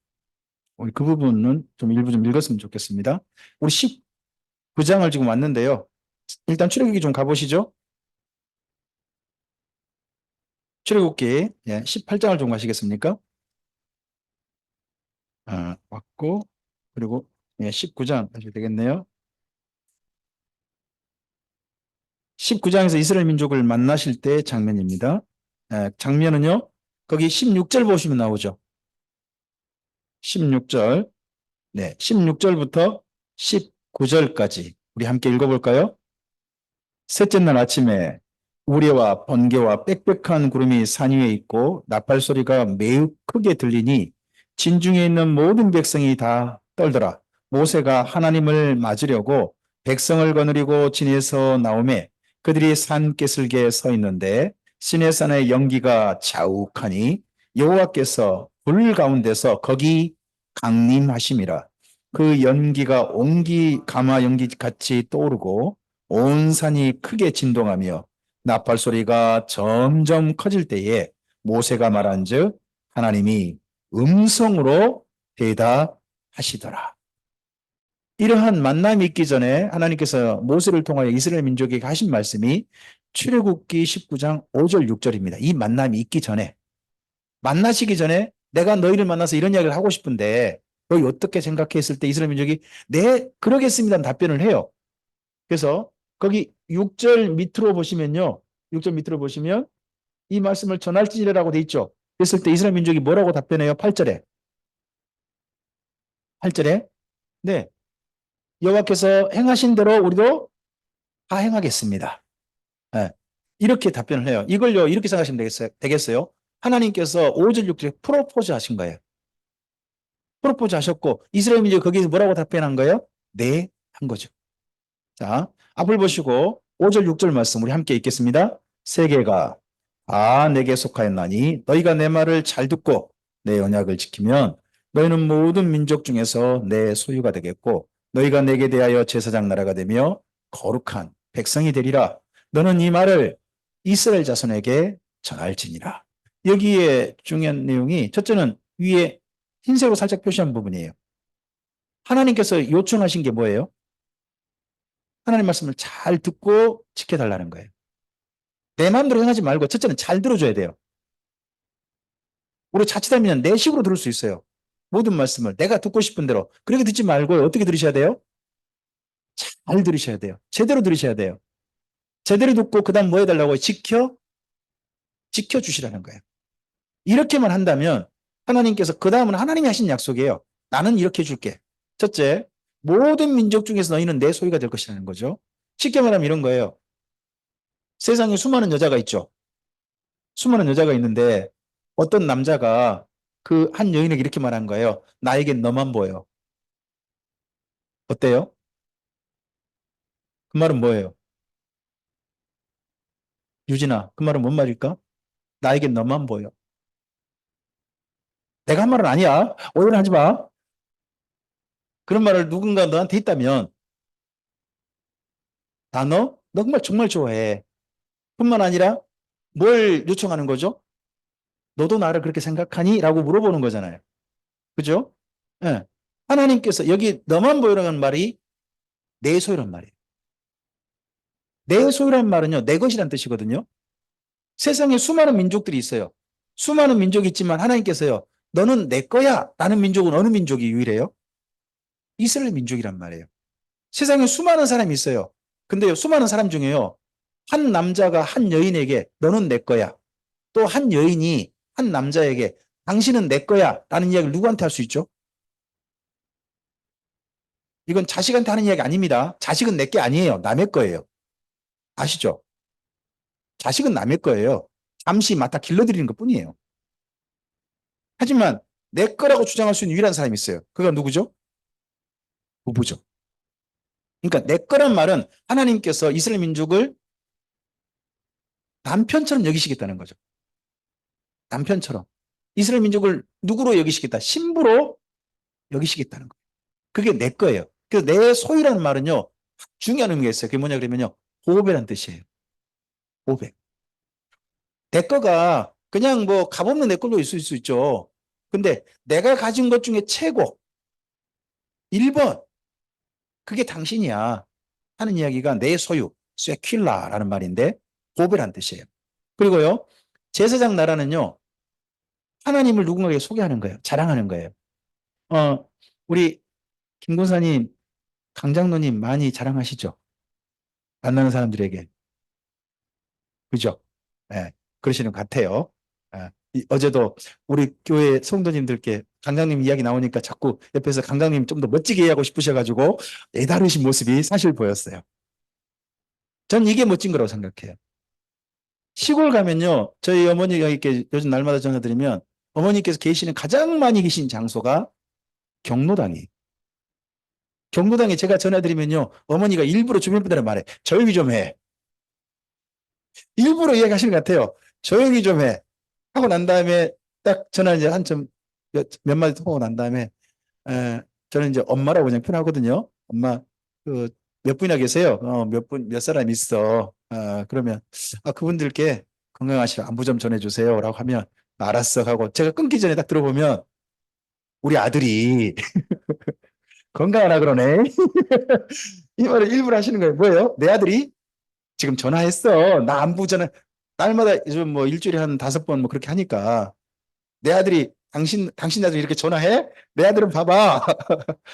우리 그 부분은 좀 일부 좀 읽었으면 좋겠습니다. 우리 19장을 지금 왔는데요. 일단 출애굽기 좀 가보시죠. 출애굽기 18장을 좀 가시겠습니까? 왔고 그리고 19장 가셔야 되겠네요. 19장에서 이스라엘 민족을 만나실 때 장면입니다. 장면은요. 거기 16절 보시면 나오죠. 16절. 네, 16절부터 19절까지 우리 함께 읽어볼까요? 셋째 날 아침에 우레와 번개와 빽빽한 구름이 산 위에 있고 나팔 소리가 매우 크게 들리니 진중에 있는 모든 백성이 다 떨더라. 모세가 하나님을 맞으려고 백성을 거느리고 진에서 나오매 그들이 산 깨슬게 서 있는데 시내산의 연기가 자욱하니 여호와께서 불 가운데서 거기 강림하심이라. 그 연기가 온기 가마 연기 같이 떠오르고 온 산이 크게 진동하며 나팔 소리가 점점 커질 때에 모세가 말한즉 하나님이 음성으로 대답하시더라. 이러한 만남이 있기 전에 하나님께서 모세를 통하여 이스라엘 민족에게 하신 말씀이 출애굽기 19장 5절 6절입니다. 이 만남이 있기 전에, 만나시기 전에 내가 너희를 만나서 이런 이야기를 하고 싶은데 너희 어떻게 생각했을 때 이스라엘 민족이 네 그러겠습니다는 답변을 해요. 그래서 거기 6절 밑으로 보시면요. 6절 밑으로 보시면 이 말씀을 전할지니라고 돼 있죠. 그랬을 때 이스라엘 민족이 뭐라고 답변해요? 8절에. 8절에 네. 여호와께서 행하신 대로 우리도 다 행하겠습니다. 네. 이렇게 답변을 해요. 이걸요, 이렇게 생각하시면 되겠어요. 하나님께서 5절, 6절에 프로포즈 하신 거예요. 프로포즈 하셨고, 이스라엘 민족이 거기서 뭐라고 답변한 거예요? 네, 한 거죠. 자, 앞을 보시고 5절, 6절 말씀 우리 함께 읽겠습니다. 세계가 다 내게 속하였나니 너희가 내 말을 잘 듣고 내 언약을 지키면 너희는 모든 민족 중에서 내 소유가 되겠고 너희가 내게 대하여 제사장 나라가 되며 거룩한 백성이 되리라. 너는 이 말을 이스라엘 자손에게 전할지니라. 여기에 중요한 내용이 첫째는 위에 흰색으로 살짝 표시한 부분이에요. 하나님께서 요청하신 게 뭐예요? 하나님 말씀을 잘 듣고 지켜달라는 거예요. 내 마음대로 행하지 말고 첫째는 잘 들어줘야 돼요. 우리 자칫하면 내 식으로 들을 수 있어요. 모든 말씀을 내가 듣고 싶은 대로 그렇게 듣지 말고 어떻게 들으셔야 돼요? 잘 들으셔야 돼요. 제대로 들으셔야 돼요. 제대로 듣고 그 다음 뭐 해달라고요? 지켜주시라는 거예요. 이렇게만 한다면 하나님께서 그 다음은 하나님이 하신 약속이에요. 나는 이렇게 해줄게. 첫째, 모든 민족 중에서 너희는 내 소유가 될 것이라는 거죠. 쉽게 말하면 이런 거예요. 세상에 수많은 여자가 있죠. 수많은 여자가 있는데 어떤 남자가 그 한 여인에게 이렇게 말한 거예요. 나에겐 너만 보여. 어때요? 그 말은 뭐예요? 유진아, 그 말은 뭔 말일까? 나에겐 너만 보여. 내가 한 말은 아니야. 오해를 하지 마. 그런 말을 누군가 너한테 했다면 나 너 정말 좋아해. 뿐만 아니라 뭘 요청하는 거죠? 너도 나를 그렇게 생각하니? 라고 물어보는 거잖아요. 그죠? 예. 하나님께서 여기 너만 보여라는 말이 내 소유란 말이에요. 내 소유란 말은요, 내 것이란 뜻이거든요. 세상에 수많은 민족들이 있어요. 수많은 민족이 있지만 하나님께서요, 너는 내 거야 라는 민족은 어느 민족이 유일해요? 이스라엘 민족이란 말이에요. 세상에 수많은 사람이 있어요. 근데요, 수많은 사람 중에요, 한 남자가 한 여인에게 너는 내 거야. 또 한 여인이 한 남자에게 당신은 내 거야 라는 이야기를 누구한테 할 수 있죠? 이건 자식한테 하는 이야기 아닙니다. 자식은 내 게 아니에요. 남의 거예요. 아시죠? 자식은 남의 거예요. 잠시 맡아 길러드리는 것 뿐이에요. 하지만 내 거라고 주장할 수 있는 유일한 사람이 있어요. 그가 누구죠? 부부죠. 그러니까 내 거란 말은 하나님께서 이스라엘 민족을 남편처럼 여기시겠다는 거죠. 남편처럼. 이스라엘 민족을 누구로 여기시겠다? 신부로 여기시겠다는 거예요. 그게 내 거예요. 그래서 내 소유라는 말은요, 중요한 의미가 있어요. 그게 뭐냐 그러면요, 보배란 뜻이에요. 보배. 내 거가 그냥 뭐 값없는 내 걸로 있을 수 있죠. 근데 내가 가진 것 중에 최고 1번 그게 당신이야 하는 이야기가 내 소유, 쇠킬라라는 말인데 보배란 뜻이에요. 그리고요, 제사장 나라는요, 하나님을 누군가에게 소개하는 거예요. 자랑하는 거예요. 우리 김 권사님, 강장로님 많이 자랑하시죠? 만나는 사람들에게. 그죠? 예, 그러시는 것 같아요. 예, 어제도 우리 교회 성도님들께 강장님 이야기 나오니까 자꾸 옆에서 강장님 좀 더 멋지게 이야기하고 싶으셔가지고 애다르신 모습이 사실 보였어요. 전 이게 멋진 거라고 생각해요. 시골 가면요, 저희 어머니가 이렇게 요즘 날마다 전화드리면 어머니께서 계시는 가장 많이 계신 장소가 경로당이에요. 경로당에 제가 전화드리면요, 어머니가 일부러 주변 분들한테 말해. 조용히 좀 해. 일부러 이야기하시는 것 같아요. 조용히 좀 해. 하고 난 다음에 딱 전화 이제 한몇 마디 통하고 난 다음에 저는 이제 엄마라고 그냥 표현하거든요. 엄마, 그, 몇 분이나 계세요? 몇 사람 있어. 그러면, 그분들께 건강하시라 안부 좀 전해주세요. 라고 하면, 알았어. 하고, 제가 끊기 전에 딱 들어보면, 우리 아들이 건강하나 그러네. 이 말을 일부러 하시는 거예요. 뭐예요? 내 아들이 지금 전화했어. 나 안부 전화, 날마다 요즘 뭐 일주일에 한 5번 뭐 그렇게 하니까, 내 아들이 당신 아들 이렇게 전화해? 내 아들은 봐봐.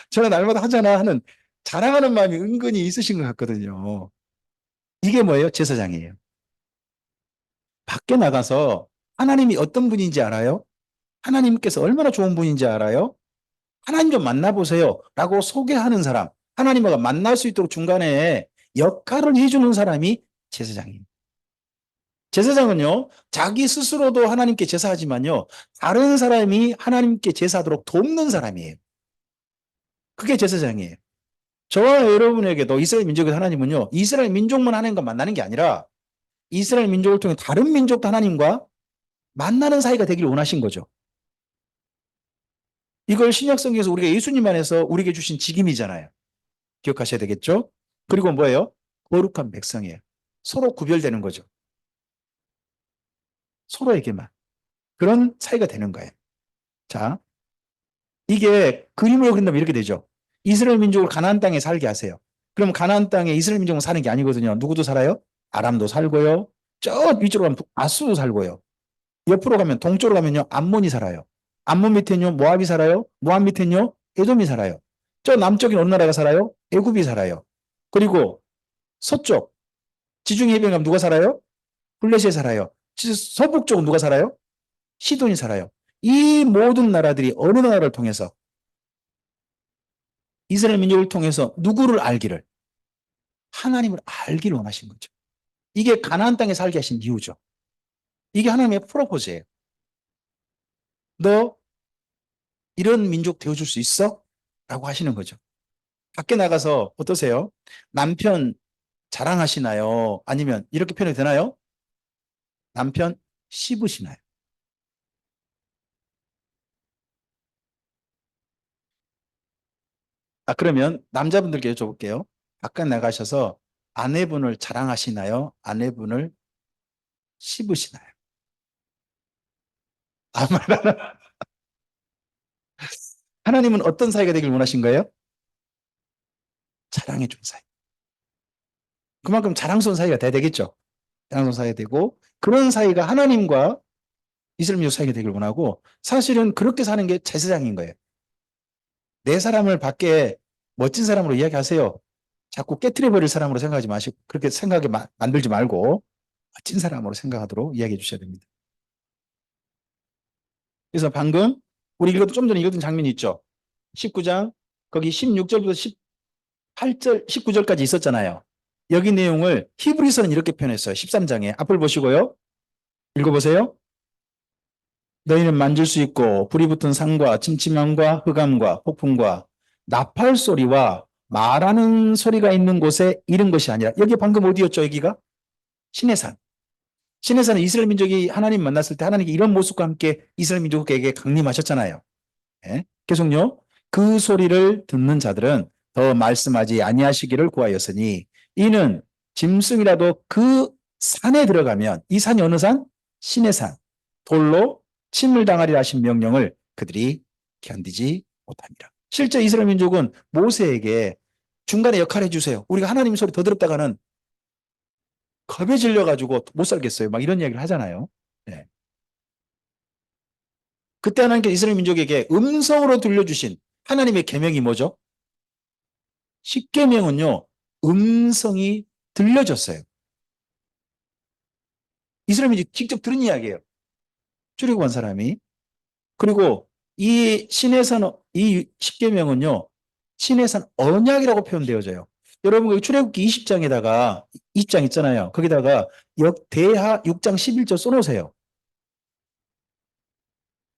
전화 날마다 하잖아 하는 자랑하는 마음이 은근히 있으신 것 같거든요. 이게 뭐예요? 제사장이에요. 밖에 나가서 하나님이 어떤 분인지 알아요? 하나님께서 얼마나 좋은 분인지 알아요? 하나님 좀 만나보세요. 라고 소개하는 사람, 하나님과 만날 수 있도록 중간에 역할을 해주는 사람이 제사장이에요. 제사장은요, 자기 스스로도 하나님께 제사하지만요, 다른 사람이 하나님께 제사하도록 돕는 사람이에요. 그게 제사장이에요. 저와 여러분에게도 이스라엘 민족의 하나님은요, 이스라엘 민족만 하나님과 만나는 게 아니라 이스라엘 민족을 통해 다른 민족도 하나님과 만나는 사이가 되기를 원하신 거죠. 이걸 신약성경에서 우리가 예수님 안에서 우리에게 주신 직임이잖아요. 기억하셔야 되겠죠? 그리고 뭐예요? 거룩한 백성이에요. 서로 구별되는 거죠. 서로에게만. 그런 사이가 되는 거예요. 자, 이게 그림으로 그린다면 이렇게 되죠. 이스라엘 민족을 가나안 땅에 살게 하세요. 그럼 가나안 땅에 이스라엘 민족은 사는 게 아니거든요. 누구도 살아요? 아람도 살고요. 저 위쪽으로 가면 아수도 살고요. 옆으로 가면 동쪽으로 가면요. 암몬이 살아요. 암몬 밑에는요. 모압이 살아요. 모압 밑에는요. 에돔이 살아요. 저 남쪽엔 어느 나라가 살아요? 애굽이 살아요. 그리고 서쪽 지중해 해변 가면 누가 살아요? 블레셋이 살아요. 서북 쪽은 누가 살아요? 시돈이 살아요. 이 모든 나라들이 어느 나라를 통해서 이스라엘 민족을 통해서 누구를 알기를? 하나님을 알기를 원하신 거죠. 이게 가나안 땅에 살게 하신 이유죠. 이게 하나님의 프로포즈예요. 너 이런 민족 되어줄 수 있어? 라고 하시는 거죠. 밖에 나가서 어떠세요? 남편 자랑하시나요? 아니면 이렇게 표현이 되나요? 남편 씹으시나요? 그러면 남자분들께 여쭤볼게요. 바깥 나가셔서 아내분을 자랑하시나요? 아내분을 씹으시나요? 아무 말 안 하나? 하나님은 어떤 사이가 되길 원하신 거예요? 자랑해 준 사이. 그만큼 자랑스러운 사이가 돼야 되겠죠. 자랑스러운 사이가 되고 그런 사이가 하나님과 이스라엘 민족 사이가 되길 원하고 사실은 그렇게 사는 게 제사장인 거예요. 내 사람을 밖에 멋진 사람으로 이야기하세요. 자꾸 깨트려 버릴 사람으로 생각하지 마시고 그렇게 생각하게 만들지 말고 멋진 사람으로 생각하도록 이야기해 주셔야 됩니다. 그래서 방금 우리 좀 전에 읽었던 장면이 있죠. 19장 거기 16절부터 18절 19절까지 있었잖아요. 여기 내용을 히브리서는 이렇게 표현했어요. 13장에 앞을 보시고요. 읽어보세요. 너희는 만질 수 있고 불이 붙은 산과 침침함과 흑암과 폭풍과 나팔 소리와 말하는 소리가 있는 곳에 이른 것이 아니라 여기 방금 어디였죠? 여기가 시내산. 시내산은 이스라엘 민족이 하나님 만났을 때 하나님께 이런 모습과 함께 이스라엘 민족에게 강림하셨잖아요. 네? 계속요. 그 소리를 듣는 자들은 더 말씀하지 아니하시기를 구하였으니 이는 짐승이라도 그 산에 들어가면 이 산이 어느 산? 시내산. 돌로 침을 당하리라 하신 명령을 그들이 견디지 못합니다. 실제 이스라엘 민족은 모세에게 중간에 역할을 해주세요. 우리가 하나님 소리 더 들었다가는 겁에 질려가지고 못 살겠어요. 막 이런 이야기를 하잖아요. 네. 그때 하나님께서 이스라엘 민족에게 음성으로 들려주신 하나님의 계명이 뭐죠? 십계명은요. 음성이 들려졌어요. 이스라엘 민족이 직접 들은 이야기예요. 출애굽한 사람이. 그리고 이 시내산 이 십계명은요. 시내산 언약이라고 표현되어져요. 여러분 그 출애굽기 20장에다가 2장 있잖아요. 거기다가 대하 6장 11절 써놓으세요.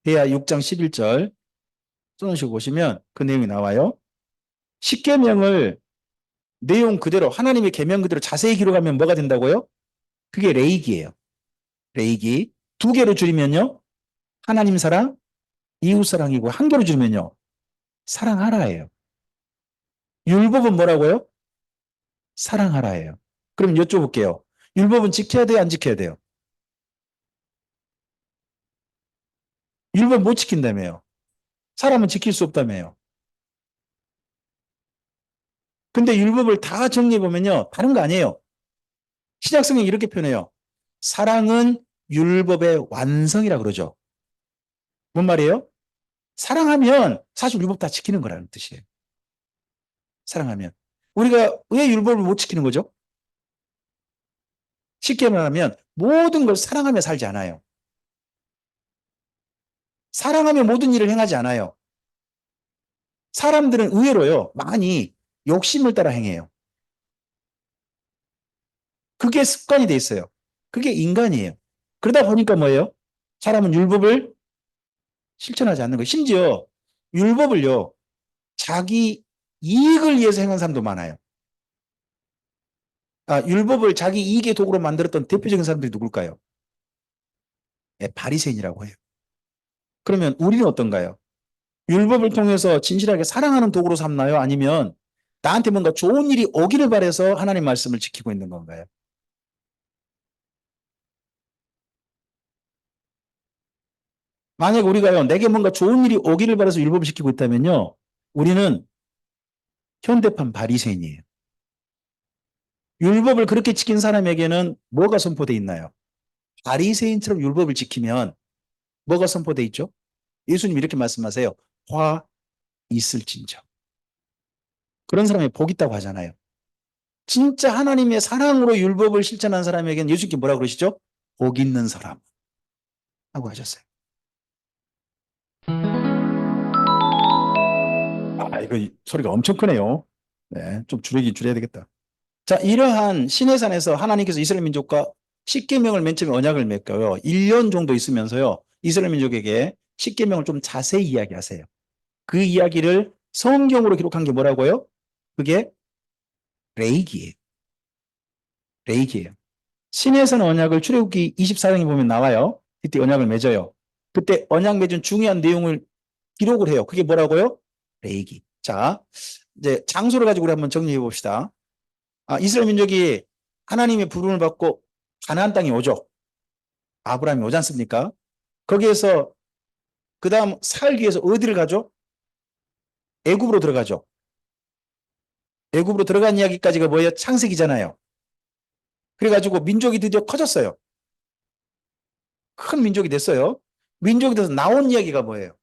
대하 6장 11절 써놓으시고 보시면 그 내용이 나와요. 십계명을 내용 그대로 하나님의 계명 그대로 자세히 기록하면 뭐가 된다고요? 그게 레이기예요. 레이기. 2개로 줄이면요. 하나님 사랑, 이웃 사랑이고 1개로 줄이면요. 사랑하라예요. 율법은 뭐라고요? 사랑하라예요. 그럼 여쭤볼게요. 율법은 지켜야 돼요? 안 지켜야 돼요? 율법 못 지킨다며요. 사람은 지킬 수 없다며요. 근데 율법을 다 정리해보면요. 다른 거 아니에요. 신약 성경이 이렇게 표현해요. 사랑은 율법의 완성이라 그러죠. 뭔 말이에요? 사랑하면 사실 율법 다 지키는 거라는 뜻이에요. 사랑하면. 우리가 왜 율법을 못 지키는 거죠? 쉽게 말하면 모든 걸 사랑하며 살지 않아요. 사랑하며 모든 일을 행하지 않아요. 사람들은 의외로요. 많이 욕심을 따라 행해요. 그게 습관이 돼 있어요. 그게 인간이에요. 그러다 보니까 뭐예요? 사람은 율법을 실천하지 않는 거예요. 심지어 율법을요. 자기 이익을 위해서 행한 사람도 많아요. 율법을 자기 이익의 도구로 만들었던 대표적인 사람들이 누굴까요? 네, 바리새인이라고 해요. 그러면 우리는 어떤가요? 율법을 통해서 진실하게 사랑하는 도구로 삼나요? 아니면 나한테 뭔가 좋은 일이 오기를 바라서 하나님 말씀을 지키고 있는 건가요? 만약에 우리가요, 내게 뭔가 좋은 일이 오기를 바라서 율법을 지키고 있다면요, 우리는 현대판 바리새인이에요. 율법을 그렇게 지킨 사람에게는 뭐가 선포되어 있나요? 바리새인처럼 율법을 지키면 뭐가 선포되어 있죠? 예수님 이렇게 말씀하세요. 화 있을진저. 그런 사람이 복 있다고 하잖아요. 진짜 하나님의 사랑으로 율법을 실천한 사람에게는 예수님께 뭐라고 그러시죠? 복 있는 사람 하고 하셨어요. 이거 소리가 엄청 크네요. 네, 좀 줄여야 되겠다. 자, 이러한 시내산에서 하나님께서 이스라엘 민족과 십계명을 맨 처음에 언약을 맺고요. 1년 정도 있으면서요. 이스라엘 민족에게 십계명을 좀 자세히 이야기하세요. 그 이야기를 성경으로 기록한 게 뭐라고요? 그게 레이기예요. 레이기예요. 시내산 언약을 출애굽기 24장에 보면 나와요. 그때 언약을 맺어요. 그때 언약 맺은 중요한 내용을 기록을 해요. 그게 뭐라고요? 레이기. 자, 이제 장소를 가지고 우리 한번 정리해 봅시다. 이스라엘 민족이 하나님의 부름을 받고 가나안 땅에 오죠. 아브라함이 오지 않습니까? 거기에서 그 다음 살기 위해서 어디를 가죠? 애굽으로 들어가죠. 애굽으로 들어간 이야기까지가 뭐예요? 창세기잖아요. 그래가지고 민족이 드디어 커졌어요. 큰 민족이 됐어요. 민족이 돼서 나온 이야기가 뭐예요?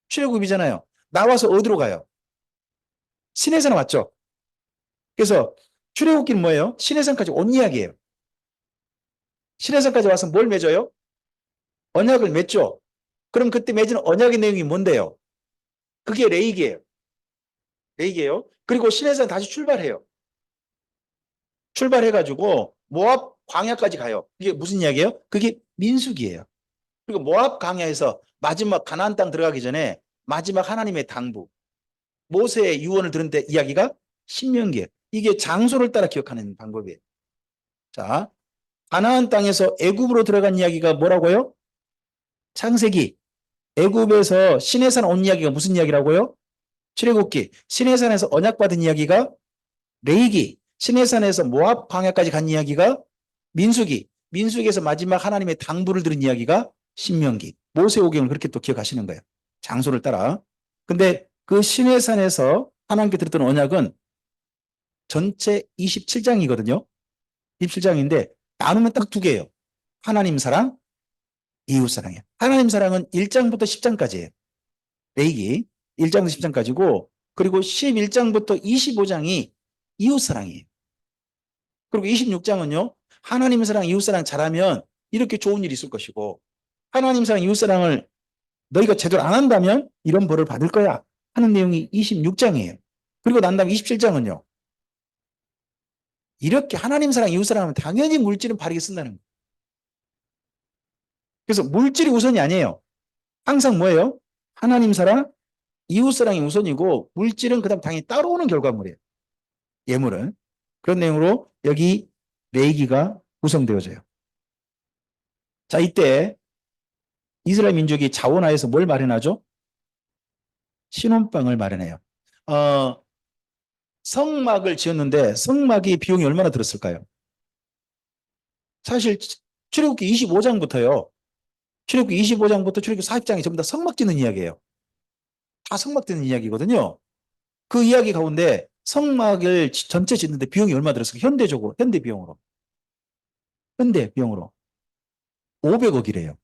출애굽이잖아요. 나와서 어디로 가요? 시내산 왔죠. 그래서 출애굽기는 뭐예요? 시내산까지 온 이야기예요. 시내산까지 와서 뭘 맺어요? 언약을 맺죠. 그럼 그때 맺은 언약의 내용이 뭔데요? 그게 레이기예요. 레이기예요. 그리고 시내산 다시 출발해요. 출발해가지고 모압 광야까지 가요. 이게 무슨 이야기예요? 그게 민수기예요. 그리고 모압 광야에서 마지막 가나안 땅 들어가기 전에 마지막 하나님의 당부, 모세의 유언을 들은 데 이야기가 신명기예요. 이게 장소를 따라 기억하는 방법이에요. 자, 가나안 땅에서 애굽으로 들어간 이야기가 뭐라고요? 창세기. 애굽에서 시내산 온 이야기가 무슨 이야기라고요? 출애굽기. 시내산에서 언약받은 이야기가 레이기. 시내산에서 모압 광야까지 간 이야기가 민수기. 민수기에서 마지막 하나님의 당부를 들은 이야기가 신명기. 모세오경을 그렇게 또 기억하시는 거예요. 장소를 따라. 근데 그 시내산에서 하나님께 들었던 언약은 전체 27장이거든요. 27장인데 나누면 딱 두 개예요. 하나님 사랑, 이웃 사랑이에요. 하나님 사랑은 1장부터 10장까지예요. 레이기 1장부터 10장까지고 그리고 11장부터 25장이 이웃 사랑이에요. 그리고 26장은요. 하나님 사랑, 이웃 사랑 잘하면 이렇게 좋은 일이 있을 것이고 하나님 사랑, 이웃 사랑을 너희가 제대로 안 한다면 이런 벌을 받을 거야 하는 내용이 26장이에요. 그리고 난 다음에 27장은요. 이렇게 하나님 사랑, 이웃 사랑하면 당연히 물질은 바르게 쓴다는 거예요. 그래서 물질이 우선이 아니에요. 항상 뭐예요? 하나님 사랑, 이웃 사랑이 우선이고 물질은 그다음 당연히 따라오는 결과물이에요. 예물은. 그런 내용으로 여기 레이기가 구성되어져요. 자, 이때 이스라엘 민족이 자원하에서 뭘 마련하죠? 신혼방을 마련해요. 어, 성막을 지었는데 성막이 비용이 얼마나 들었을까요? 사실 출애굽기 25장부터요. 출애굽기 25장부터 출애굽기 40장이 전부 다 성막 짓는 이야기예요. 다 성막 짓는 이야기거든요. 그 이야기 가운데 성막을 전체 짓는데 비용이 얼마 들었을까요? 현대적으로, 현대 비용으로. 현대 비용으로. 500억이래요.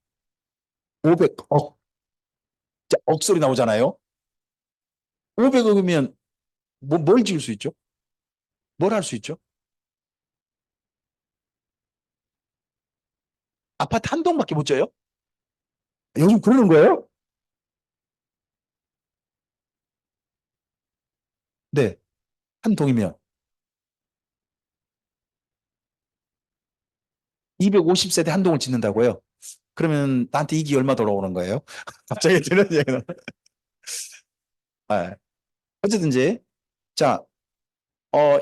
500억. 억 소리 나오잖아요. 500억이면 뭘 지을 수 있죠? 뭘 할 수 있죠? 아파트 한 동밖에 못 져요? 요즘 그러는 거예요? 네. 한 동이면 250세대 한 동을 짓는다고요? 그러면 나한테 이익이 얼마 돌아오는 거예요? 갑자기 드는 얘기는. 아, 어쨌든지 자,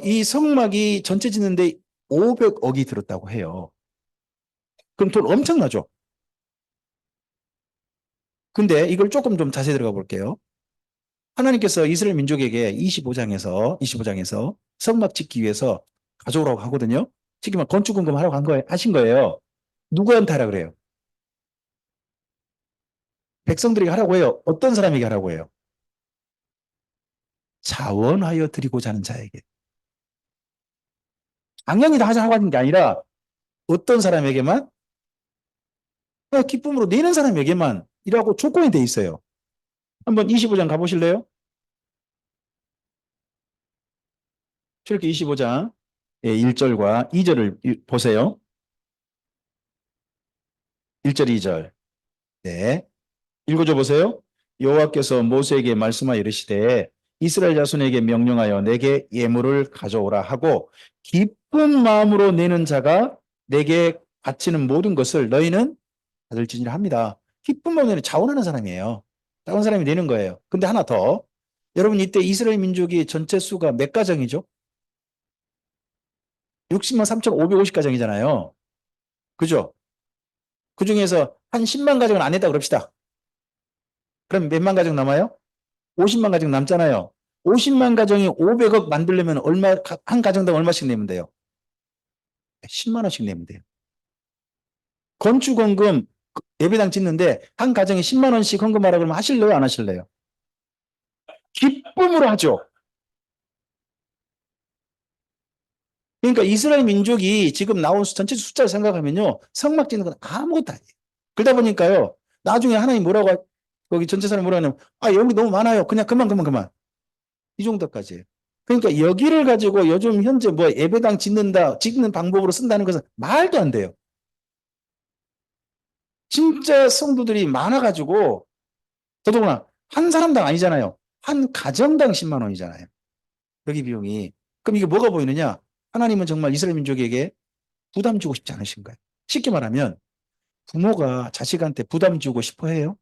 이 성막이 전체 짓는데 500억이 들었다고 해요. 그럼 돈 엄청나죠? 근데 이걸 조금 좀 자세히 들어가 볼게요. 하나님께서 이스라엘 민족에게 25장에서 성막 짓기 위해서 가져오라고 하거든요. 지금 건축금금 하라고 하신 거예요. 누구한테 하라 그래요? 백성들에게 하라고 해요. 어떤 사람에게 하라고 해요? 자원하여 드리고자 하는 자에게. 당연히 다 하자고 하는 게 아니라 어떤 사람에게만? 기쁨으로 내는 사람에게만 이라고 조건이 돼 있어요. 한번 25장 가보실래요? 출애굽기 25장 1절과 2절을 보세요. 1절, 2절. 네. 읽어줘 보세요. 여호와께서 모세에게 말씀하여 이르시되 이스라엘 자손에게 명령하여 내게 예물을 가져오라 하고 기쁜 마음으로 내는 자가 내게 바치는 모든 것을 너희는 받을지니라 합니다. 기쁜 마음으로 내는 자원하는 사람이에요. 다른 사람이 내는 거예요. 근데 하나 더. 여러분 이때 이스라엘 민족이 전체 수가 몇 가정이죠? 60만 3,550가정이잖아요. 그죠? 그 중에서 한 10만 가정은 안 냈다 그럽시다. 그럼 몇만 가정 남아요? 50만 가정 남잖아요. 50만 가정이 500억 만들려면 한 가정당 얼마씩 내면 돼요? 10만 원씩 내면 돼요. 건축원금 예배당 짓는데 한 가정에 10만 원씩 헌금하라 그러면 하실래요? 안 하실래요? 기쁨으로 하죠. 그러니까 이스라엘 민족이 지금 나온 전체 숫자를 생각하면요. 성막 짓는 건 아무것도 아니에요. 그러다 보니까요. 나중에 하나님 거기 전체 사람 뭐라 하냐면 여기 너무 많아요. 그냥 그만. 이 정도까지. 그러니까 여기를 가지고 요즘 현재 뭐 예배당 짓는 방법으로 쓴다는 것은 말도 안 돼요. 진짜 성도들이 많아가지고 더더구나 한 사람당 아니잖아요. 한 가정당 10만 원이잖아요. 여기 비용이. 그럼 이게 뭐가 보이느냐? 하나님은 정말 이스라엘 민족에게 부담 주고 싶지 않으신 거예요. 쉽게 말하면 부모가 자식한테 부담 주고 싶어 해요?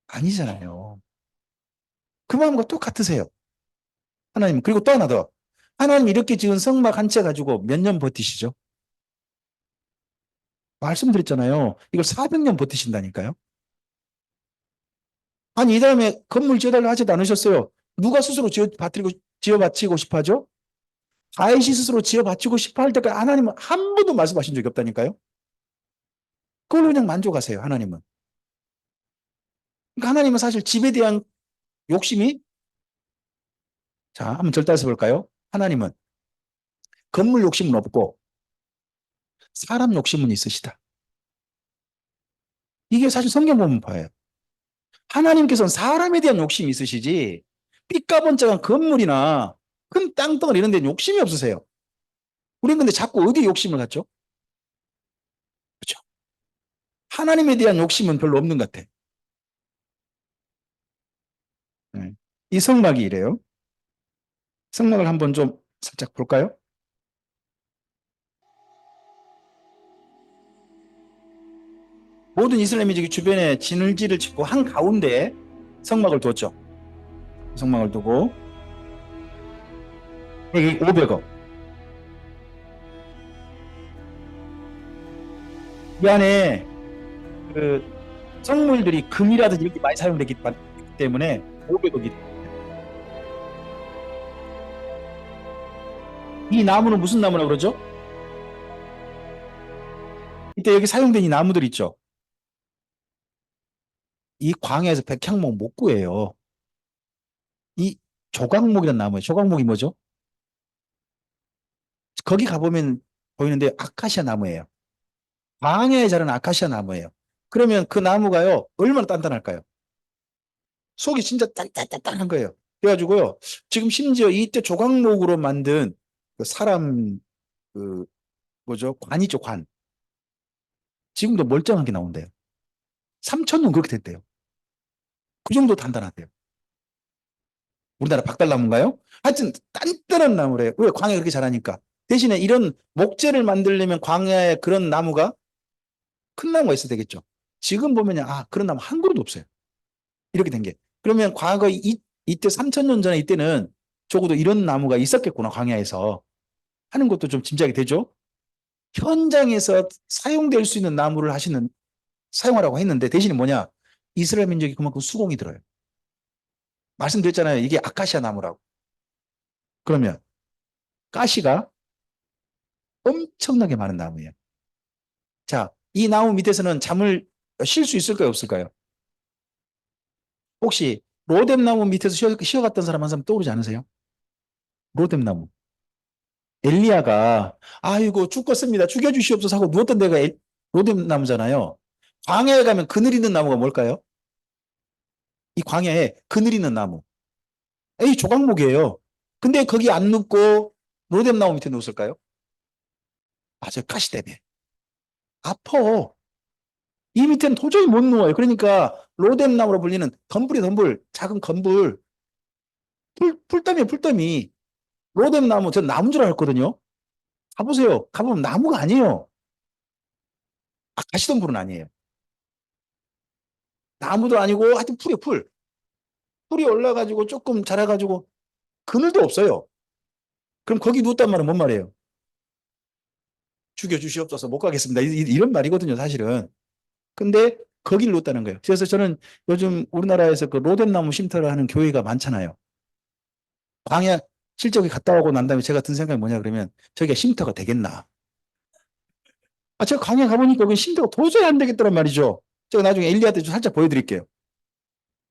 아니잖아요. 그 마음과 똑같으세요. 하나님. 그리고 또 하나 더. 하나님 이렇게 지은 성막 한 채 가지고 몇 년 버티시죠? 말씀드렸잖아요. 이걸 400년 버티신다니까요. 아니, 이 다음에 건물 지어달라 하지도 않으셨어요. 누가 스스로 지어 바치고 싶어 하죠? 다윗이 스스로 지어 바치고 싶어 할 때까지 하나님은 한 번도 말씀하신 적이 없다니까요. 그걸로 그냥 만족하세요, 하나님은. 그러니까 하나님은 사실 집에 대한 욕심이, 자, 한번 절대해서 볼까요? 하나님은 건물 욕심은 없고 사람 욕심은 있으시다. 이게 사실 성경 보면 봐요. 하나님께서는 사람에 대한 욕심이 있으시지 삐까번쩍한 건물이나 큰 땅덩어리 이런 데 욕심이 없으세요. 우리는 근데 자꾸 어디에 욕심을 갖죠? 그렇죠? 하나님에 대한 욕심은 별로 없는 것 같아. 네. 이 성막이 이래요. 성막을 한번 좀 살짝 볼까요? 모든 이스라엘 민족이 주변에 진을지를 짓고 한 가운데에 성막을 두었죠. 성막을 두고 여기 500억. 이 안에 그 성물들이 금이라든지 이렇게 많이 사용되기 때문에 고백이기 때문에. 이 나무는 무슨 나무라고 그러죠? 이때 여기 사용된 이 나무들 있죠? 이 광야에서 백향목 못 구해요. 이 조각목이라는 나무예요. 조각목이 뭐죠? 거기 가보면 보이는데 아카시아 나무예요. 광야에 자라는 아카시아 나무예요. 그러면 그 나무가요, 얼마나 단단할까요? 속이 진짜 단단한 거예요. 그래가지고요, 지금 심지어 이때 조각목으로 만든 그 사람, 그, 뭐죠? 관이죠, 관. 지금도 멀쩡하게 나온대요. 3,000년 그렇게 됐대요. 그 정도 단단하대요. 우리나라 박달나무인가요? 하여튼 단단한 나무래요. 왜? 광야 그렇게 자라니까. 대신에 이런 목재를 만들려면 광야에 그런 나무가 큰 나무가 있어야 되겠죠. 지금 보면 그런 나무 한 그루도 없어요. 이렇게 된 게. 그러면 과거 이때 3,000년 전에 이때는 적어도 이런 나무가 있었겠구나, 광야에서 하는 것도 좀 짐작이 되죠. 현장에서 사용될 수 있는 나무를 사용하라고 했는데 대신에 뭐냐? 이스라엘 민족이 그만큼 수공이 들어요. 말씀드렸잖아요. 이게 아카시아 나무라고. 그러면 가시가 엄청나게 많은 나무예요. 자, 이 나무 밑에서는 잠을 쉴 수 있을까요, 없을까요? 혹시 로뎀나무 밑에서 쉬어갔던 사람 한 사람 떠오르지 않으세요? 로뎀나무. 엘리야가 아이고 죽겠습니다. 죽여주시옵소서 하고 누웠던 데가 로뎀나무잖아요. 광야에 가면 그늘 있는 나무가 뭘까요? 이 광야에 그늘 있는 나무. 이 조각목이에요. 근데 거기 안 눕고 로뎀나무 밑에 누웠을까요? 맞아요. 가시 때문에. 아파. 이 밑에는 도저히 못 누워요. 그러니까 로뎀나무로 불리는 덤불이 덤불, 작은 건불, 풀더미에 풀더미. 로뎀나무, 전 나무인 줄 알았거든요. 가보세요. 가보면 나무가 아니에요. 가시덤불은 아니에요. 나무도 아니고 하여튼 풀이에요, 풀. 풀이 올라가지고 조금 자라가지고 그늘도 없어요. 그럼 거기 누웠단 말은 뭔 말이에요? 죽여주시옵소서 못 가겠습니다. 이런 말이거든요, 사실은. 근데 거기를 놓았다는 거예요. 그래서 저는 요즘 우리나라에서 그 로뎀나무 쉼터를 하는 교회가 많잖아요. 광야 실적이 갔다 오고 난 다음에 제가 든 생각이 뭐냐 그러면 저기가 쉼터가 되겠나. 제가 광야 가보니까 그 쉼터가 도저히 안 되겠더란 말이죠. 제가 나중에 엘리야한테 좀 살짝 보여드릴게요.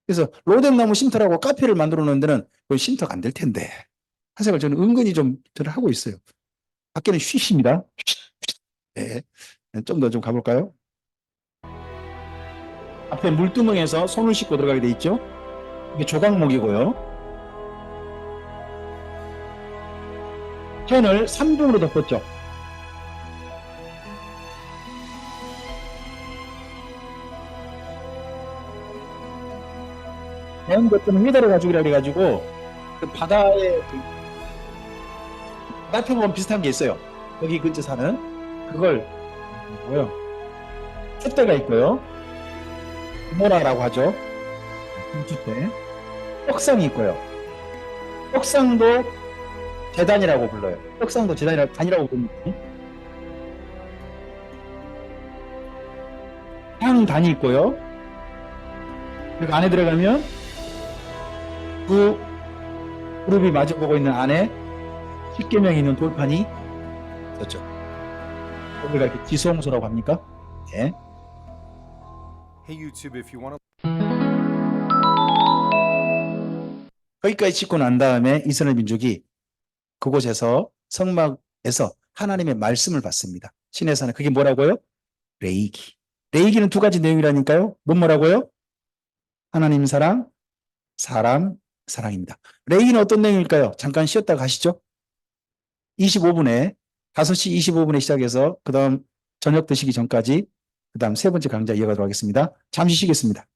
그래서 로뎀나무 쉼터라고 카페를 만들어 놓은 데는 그 쉼터가 안 될 텐데. 한 생각을 저는 은근히 저는 하고 있어요. 밖에는 쉬십니다. 네. 좀 더 좀 가볼까요? 앞에 물두멍에서 손을 씻고 들어가게 돼 있죠. 이게 조각목이고요. 천을 3중으로 덮었죠. 대형 것들은 휘다려 가지고 그래가지고 그 바다에 바다표범 비슷한 게 있어요. 여기 근처 사는 그걸 뭐요? 촛대가 있고요. 모라라고 하죠. 금축대. 떡상이 있고요. 떡상도 제단이라고 불러요. 떡상도 단이라고 부릅니다. 향단이 있고요. 그리고 안에 들어가면 그 그룹이 마주보고 있는 안에 십계명이 있는 돌판이 있었죠. 여기가 이렇게 지성소라고 합니까? 네. Hey YouTube, if you want to 거기까지 짓고 난 다음에 이스라엘 민족이 그곳에서 성막에서 하나님의 말씀을 받습니다. 신의 산에 그게 뭐라고요? 레이기. 레이기는 두 가지 내용이라니까요. 뭐라고요? 하나님 사랑, 사람 사랑입니다. 레이기는 어떤 내용일까요? 잠깐 쉬었다 가시죠. 25분에 5시 25분에 시작해서 그 다음 저녁 드시기 전까지 그 다음 세 번째 강좌 이어가도록 하겠습니다. 잠시 쉬겠습니다.